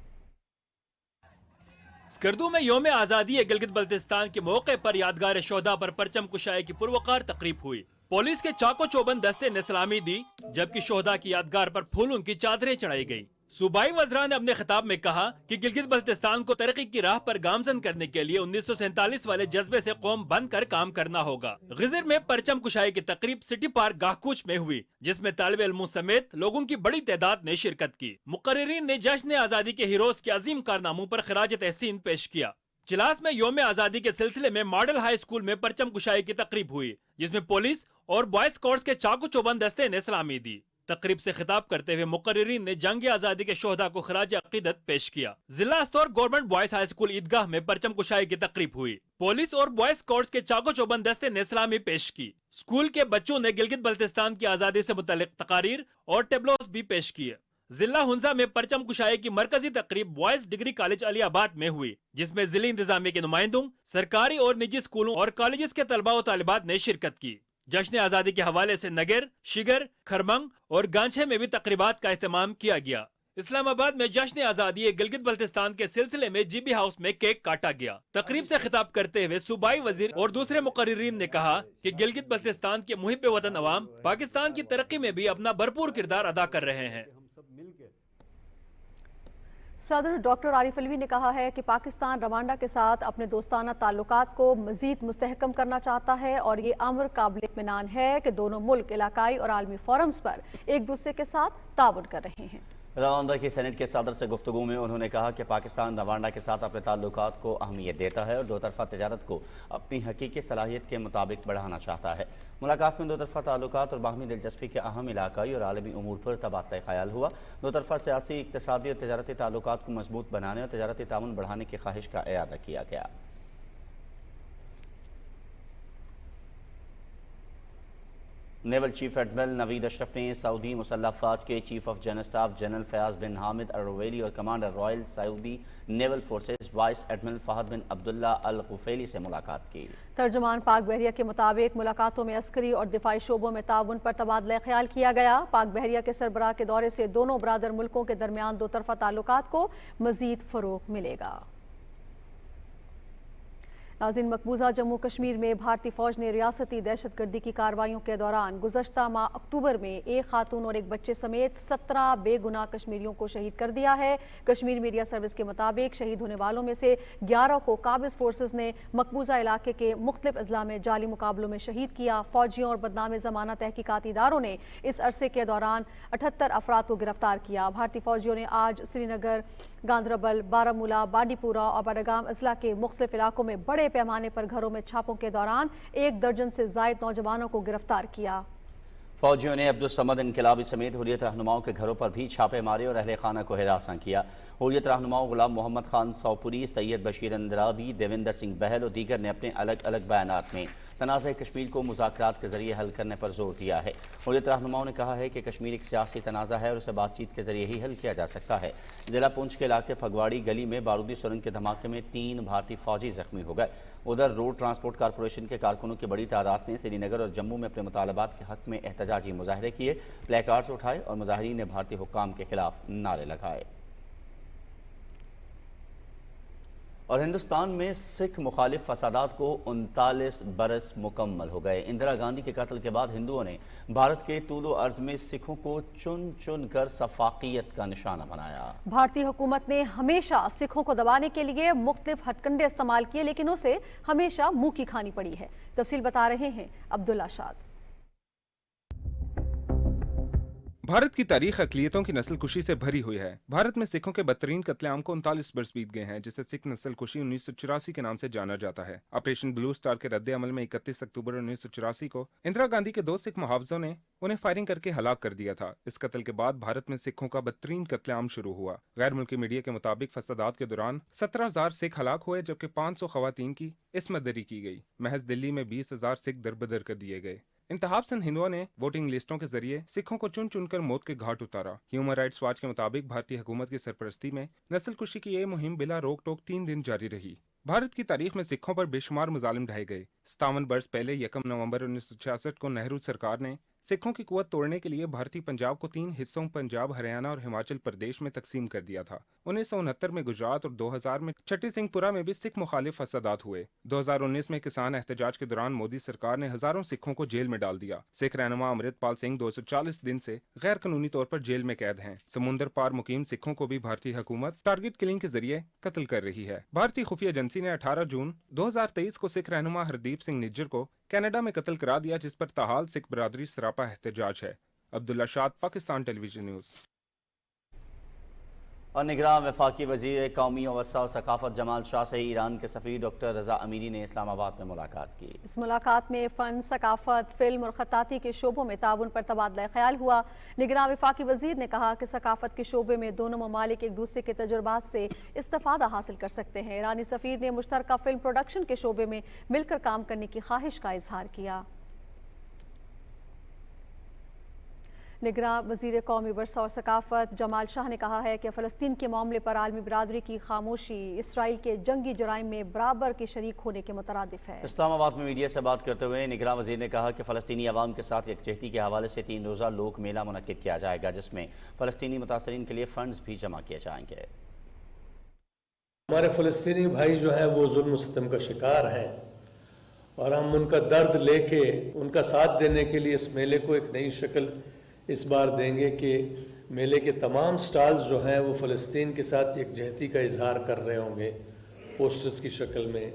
स्कर्दू में योम आज़ादी गिलगित बल्तिस्तान के मौके पर यादगार शोहदा पर परचम कुशाई की पुरवकार तकरीब हुई। पुलिस के चाको चौबंद दस्ते ने सलामी दी, जबकि शोहदा की यादगार पर फूलों की चादरें चढ़ाई गई। सूबाई वज़रा ने अपने खिताब में कहा कि गिलगित बल्तिस्तान को तरक्की की राह पर गामजन करने के लिए 1947 वाले जज्बे से कौम बनकर काम करना होगा। गिजर में परचम कुशाई की तकरीब सिटी पार्क गाहकुच में हुई, जिसमें तालिब इल्मों समेत लोगों की बड़ी तादाद ने शिरकत की। मुकर्रिरीन ने जश्न आज़ादी के हीरोज के अजीम कारनामों पर खराज तहसीन पेश किया। चिलास में योम आज़ादी के सिलसिले में मॉडल हाई स्कूल में परचम कुशाई की तकरीब हुई, जिसमें पुलिस और बॉयज स्काउट्स के चाको चौबंद दस्ते ने सलामी दी। तकरीब से खिताब करते हुए मुकर्रिरीन ने जंग आज़ादी के शोहदा को खराज अकीदत पेश किया। जिला स्तर गवर्नमेंट बॉयज हाई स्कूल ईदगाह में परचम कुशाई की तकरीब हुई। पुलिस और बॉयज स्काउट्स के चाको चौबंद दस्ते ने सलामी पेश की। स्कूल के बच्चों ने गिलगित बल्तिस्तान की आज़ादी से मुतल्लिक तकारीर और टेबलोस भी पेश किए। जिला हुंजा में परचम कुशाई की मरकजी तकरीब बॉयज डिग्री कॉलेज अलियाबाद में हुई, जिसमें जिले इंतजामिया के नुमाइंदों, सरकारी और निजी स्कूलों और कॉलेज के तलबा और तालिबात ने शिरकत की। जश्न आज़ादी के हवाले से नगर, शिगर, खरमंग और गांछे में भी तकरीबात का एहतमाम किया गया। इस्लामाबाद में जश्न आज़ादी गिलगित बल्तिस्तान के सिलसिले में जीबी हाउस में केक काटा गया। तकरीब से खिताब करते हुए सूबाई वजीर और दूसरे मुकर्रिरीन ने कहा कि गिलगित बल्तिस्तान के मुहिब वतन अवाम पाकिस्तान की तरक्की में भी अपना भरपूर किरदार अदा कर रहे हैं। सदर डॉक्टर आरिफ अलवी ने कहा है कि पाकिस्तान रवांडा के साथ अपने दोस्ताना ताल्लुकात को मजीद मुस्तहकम करना चाहता है और ये अमर काबिल इत्मीनान है कि दोनों मुल्क इलाकाई और आलमी फोरम्स पर एक दूसरे के साथ ताउन कर रहे हैं। रवांडा की सेनेट के सदर से गुफ्तगू में उन्होंने कहा कि पाकिस्तान रवांडा के साथ अपने ताल्लुकात को अहमियत देता है और दो तरफा तजारत को अपनी हकीकी सलाहियत के मुताबिक बढ़ाना चाहता है। मुलाकात में दो तरफा ताल्लुकात और बाहमी दिलचस्पी के अहम इलाकाई और आलमी उमूर पर तबादला ख्याल हुआ। दो तरफा सियासी, इक्तिसादी और तजारती ताल्लुकात को मजबूत बनाने और तजारती ताउन बढ़ाने की ख्वाहिश का इरादा किया गया। Naval chief admiral Naveed Ashraf ने सऊदी मुसल्लह अफवाज के chief of general staff general Fayyaz bin Hamid Al-Ruwaili और commander royal Saudi naval forces vice admiral Fahd bin Abdullah Al-Ghufaili से मुलाकात की। तर्जुमान पाक बहरिया के मुताबिक मुलाकातों में अस्करी और दिफाई शोबों में ताउन पर तबादला ख्याल किया गया। पाक बहरिया के सरबराह के दौरे से दोनों बरादर मुल्कों के दरमियान दो तरफा ताल्लुकात को मजीद फरोग मिलेगा। नाज़रीन, मकबूजा जम्मू कश्मीर में भारतीय फौज ने रियासती दहशतगर्दी की कार्रवाइयों के दौरान गुज़श्ता माह अक्टूबर में एक खातून और एक बच्चे समेत 17 बेगुनाह कश्मीरियों को शहीद कर दिया है। कश्मीर मीडिया सर्विस के मुताबिक शहीद होने वालों में से 11 को काबिज फोर्सेस ने मकबूजा इलाके के मुख्तलिफ अजला में जाली मुकाबलों में शहीद किया। फौजियों और बदनाम ज़माना तहकीकाती इदारों ने इस अरसे के दौरान 78 अफराद को गिरफ्तार किया। भारतीय फौजियों ने आज श्रीनगर, गांदरबल, बारामूला, बांडीपुरा और बडगाम अजला के मुख्तलिफ इलाकों में बड़े पैमाने पर घरों में छापों के दौरान 1 दर्जन से जायद नौजवानों को गिरफ्तार किया। फौजियों ने अब्दुल समद इनकलाबी समेत हुर्रियत रहनुमाओं के घरों पर भी छापे मारे और अहले खाना को हिरासत किया। हुर्रियत रहनुमाओं गुलाम मोहम्मद खान सौपुरी, सैयद बशीर अंदराबी, देवेंद्र सिंह बहल और दीगर ने अपने अलग अलग बयानात में तनाज़ कश्मीर को मुज़ाकरात के जरिए हल करने पर जोर दिया है। हुर्रियत रहनुमाओं ने कहा है कि कश्मीर एक सियासी तनाज़ा है और उसे बातचीत के जरिए ही हल किया जा सकता है। जिला पुंछ के इलाके फगवाड़ी गली में बारूदी सुरंग के धमाके में 3 भारतीय फौजी जख्मी हो गए। उधर रोड ट्रांसपोर्ट कॉरपोरेशन के कारकुनों की बड़ी तादाद ने श्रीनगर और जम्मू में अपने मुतालबात के हक में एहतजाजी मुजाहरे किए, प्लेकार्ड्स उठाए और मुजाहिरीन ने भारतीय हुक्काम के खिलाफ नारे लगाए। और हिंदुस्तान में सिख मुखालिफ फसादात को 39 बरस मुकम्मल हो गए। इंदिरा गांधी के कत्ल के बाद हिंदुओं ने भारत के तूलो अर्ज में सिखों को चुन चुन कर सफाकियत का निशाना बनाया। भारतीय हुकूमत ने हमेशा सिखों को दबाने के लिए मुख्तलिफ हथकंडे इस्तेमाल किए, लेकिन उसे हमेशा मुंह की खानी पड़ी है। तफसील बता रहे हैं अब्दुल्ला शाद। भारत की तारीख अक़लियतों की नस्ल कुशी से भरी हुई है। भारत में सिखों के बदतरीन कत्लेआम को 39 बरस बीत गए हैं, जिसे सिख नस्ल कुशी 1984 के नाम से जाना जाता है। ऑपरेशन ब्लू स्टार के रद्द अमल में 31 अक्टूबर 1984 को इंदिरा गांधी के 2 सिख मुहावजों ने उन्हें फायरिंग करके हलाक कर दिया था। इस कत्ल के बाद भारत में सिखों का बदतरीन कत्लेआम शुरू हुआ। गैर मुल्की मीडिया के मुताबिक फसादात के दौरान 17,000 सिख हलाक हुए, जबकि 500 खवातीन की इस्मत दरी की गई। महज दिल्ली में 20,000 सिख दरबदर कर दिए गए। इंतहाबसंद हिंदुओं ने वोटिंग लिस्टों के जरिए सिखों को चुन चुन कर मौत के घाट उतारा। ह्यूमन राइट्स वॉच के मुताबिक भारतीय हुकूमत की सरपरस्ती में नस्ल कुशी की ये मुहिम बिला रोक टोक 3 दिन जारी रही। भारत की तारीख में सिखों पर बेशुमार मुजालिम ढाए गए। 57 बरस पहले 1 नवंबर 1966 को नेहरू सरकार ने सिखों की कुवत तोड़ने के लिए भारतीय पंजाब को 3 हिस्सों पंजाब, हरियाणा और हिमाचल प्रदेश में तकसीम कर दिया था। 1969 में गुजरात और 2000 में छठी सिंहपुरा में भी सिख मुखालिफ फसादात हुए। 2019 में किसान एहतजाज के दौरान मोदी सरकार ने हजारों सिखों को जेल में डाल दिया। सिख रहनुमा अमृतपाल सिंह 240 दिन से गैर कानूनी तौर पर जेल में कैद हैं। समुद्र पार मुकीम सिखों को भी भारतीय हुकूमत टारगेट किलिंग के जरिए कत्ल कर रही है। भारतीय खुफिया एजेंसी ने 18 जून 2023 को सिख रहनुमा हरदीप सिंह निज्जर को कनाडा में कत्ल करा दिया, जिस पर ताहाल सिख बरादरी सरापा एहतजाज है। अब्दुल्ला शाद, पाकिस्तान टेलीविजन न्यूज़। और निगरान वफाकी वज़ीर कौमी वर्सा और सकाफत जमाल शाह से ईरान के सफ़ीर डॉक्टर रज़ा अमीरी ने इस्लामाबाद में मुलाकात की। इस मुलाकात में फ़न, सकाफत, फिल्म और ख़त्ताती के शोबों में ताउन पर तबादला ख्याल हुआ। निगरान वफाकी वज़ीर ने कहा कि सकाफत के शोबे में दोनों ममालिक एक दूसरे के तजुर्बात से इस्तिफ़ादा हासिल कर सकते हैं। ईरानी सफ़ीर ने मुश्तरका फिल्म प्रोडक्शन के शोबे में मिलकर काम करने की ख्वाहिश का इजहार किया। निगरान वज़ीर कौमी वर्सा और सकाफत जमाल शाह ने कहा है कि फ़लस्तीन के मामले पर आलमी बरादरी की खामोशी इसराइल के जंगी जराइम में बराबर के शरीक होने के मुतरादिफ है। इस्लामाबाद में मीडिया से बात करते हुए निगरान वज़ीर ने कहा कि फ़लस्तीनी अवाम के साथ यकजहती के हवाले से 3 रोज़ा लोक मेला मुनक्किद किया जाएगा, जिसमें फ़लस्तीनी मुतासरीन के लिए फ़ंड्स भी जमा किए जाएंगे। हमारे फ़लस्तीनी भाई जो है वो जुल्म सितम का शिकार हैं और हम उनका दर्द लेके उनका साथ देने के लिए इस मेले को एक नई शक्ल इस बार देंगे कि मेले के तमाम स्टॉल्स जो हैं वो फ़लस्तीन के साथ यकजहती का इजहार कर रहे होंगे। पोस्टर्स की शक्ल में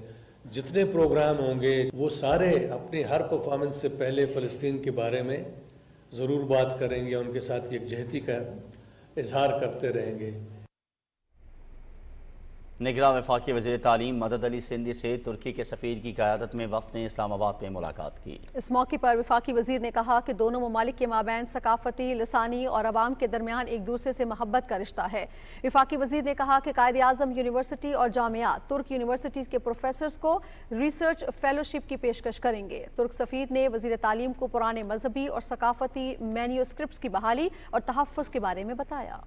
जितने प्रोग्राम होंगे वो सारे अपनी हर परफॉर्मेंस से पहले फ़लस्तीन के बारे में ज़रूर बात करेंगे, उनके साथ यकजहती का इजहार करते रहेंगे। निगरान वफाकी वज़ीर तालीम मदद अली सिंधी से तुर्की के सफ़ीर की क़यादत में वफ़द ने इस्लामाबाद में मुलाकात की। इस मौके पर वफाकी वज़ीर ने कहा कि दोनों ममालिक के माबैन सकाफती, लसानी और अवाम के दरमियान एक दूसरे से मोहब्बत का रिश्ता है। वफाकी वज़ीर ने कहा कि कायद आज़म यूनिवर्सिटी और जामियात तुर्क यूनिवर्सिटीज़ के प्रोफेसर्स को रिसर्च फेलोशिप की पेशकश करेंगे। तुर्क सफ़ीर ने वज़ीर तालीम को पुराने मजहबी और सकाफती मैन्यूस्क्रिप्ट्स की बहाली और तहफ़्फ़ुज़ के बारे में बताया।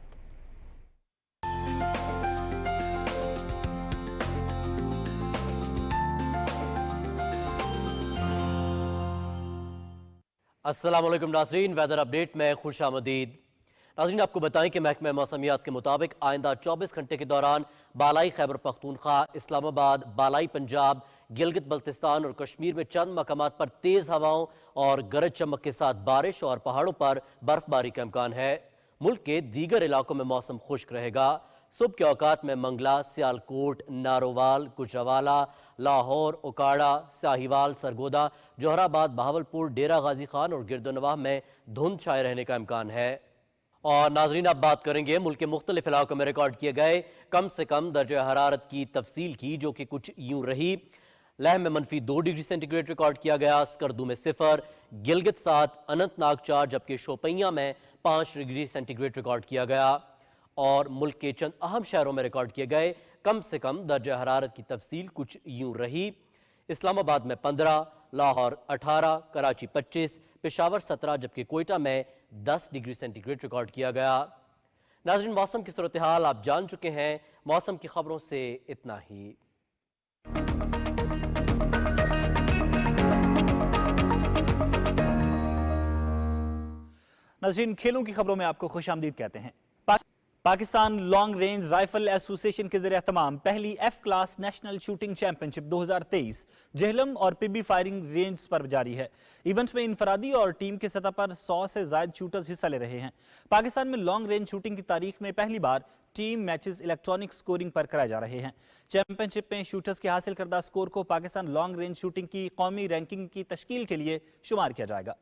अस्सलाम वालेकुम नाज़रीन, वेदर अपडेट में खुशामदीद। नाज़रीन, आपको बताएं कि महकमा मौसमियात के मुताबिक आइंदा 24 घंटे के दौरान बालाई खैबर पख्तूनख्वा, इस्लामाबाद, बालाई पंजाब, गिलगित बल्तिस्तान और कश्मीर में चंद मकामात पर तेज़ हवाओं और गरज चमक के साथ बारिश और पहाड़ों पर बर्फबारी का इम्कान है। मुल्क के दीगर इलाकों में मौसम खुश्क रहेगा। सुबह के औकात में मंगला, सियालकोट, नारोवाल, गुजरावाला, लाहौर, ओकाड़ा, साहिवाल, सरगोदा, जोहराबाद, बहावलपुर, डेरा गाजी खान और गिरदोनवाह में धुंध छाए रहने का इम्कान है। और नाजरीन, अब बात करेंगे मुल्क के मुख्तलिफ इलाकों में रिकॉर्ड किए गए कम से कम दर्जा हरारत की तफसील की, जो कि कुछ यूं रही। लह में -2 डिग्री सेंटीग्रेड रिकॉर्ड किया गया, स्कर्दू में 0, गिलगित 7, अनंतनाग 4, जबकि शोपियां में 5 डिग्री सेंटीग्रेड रिकॉर्ड किया गया। और मुल्क के चंद अहम शहरों में रिकॉर्ड किए गए कम से कम दर्जा हरारत की तफसील कुछ यूं रही। इस्लामाबाद में 15, लाहौर 18, कराची 25, पेशावर 17, जबकि कोयटा में 10 डिग्री सेंटीग्रेड रिकॉर्ड किया गया। नाज़रीन, मौसम की सूरत हाल आप जान चुके हैं। मौसम की खबरों से इतना ही। नाज़रीन, खेलों की खबरों में आपको खुशामदीद कहते हैं। Pakistan long range rifle association के ज़रिए तमाम पहली F class national shooting championship 2023 Jhelum और पिबी फायरिंग रेंज पर जारी है। इवेंट्स में इनफरादी और टीम की सतह पर 100 से ज़ायद शूटर्स हिस्सा ले रहे हैं। पाकिस्तान में लॉन्ग रेंज शूटिंग की तारीख में पहली बार टीम मैचेस इलेक्ट्रॉनिक स्कोरिंग पर कराए जा रहे हैं। चैंपियनशिप में शूटर्स के हासिल करदा स्कोर को पाकिस्तान लॉन्ग रेंज शूटिंग की कौमी रैंकिंग की तश्कील के लिए शुमार किया जाएगा।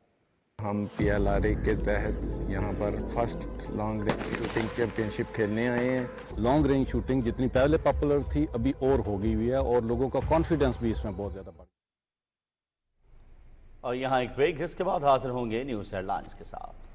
हम PLRA के तहत यहाँ पर first long range shooting championship खेलने आए हैं। लॉन्ग रेंज शूटिंग जितनी पहले पॉपुलर थी अभी और हो गई हुई है और लोगों का कॉन्फिडेंस भी इसमें बहुत ज़्यादा बढ़। और यहाँ एक ब्रेक, जिसके बाद हाजिर होंगे न्यूज़ हेडलाइंस के साथ।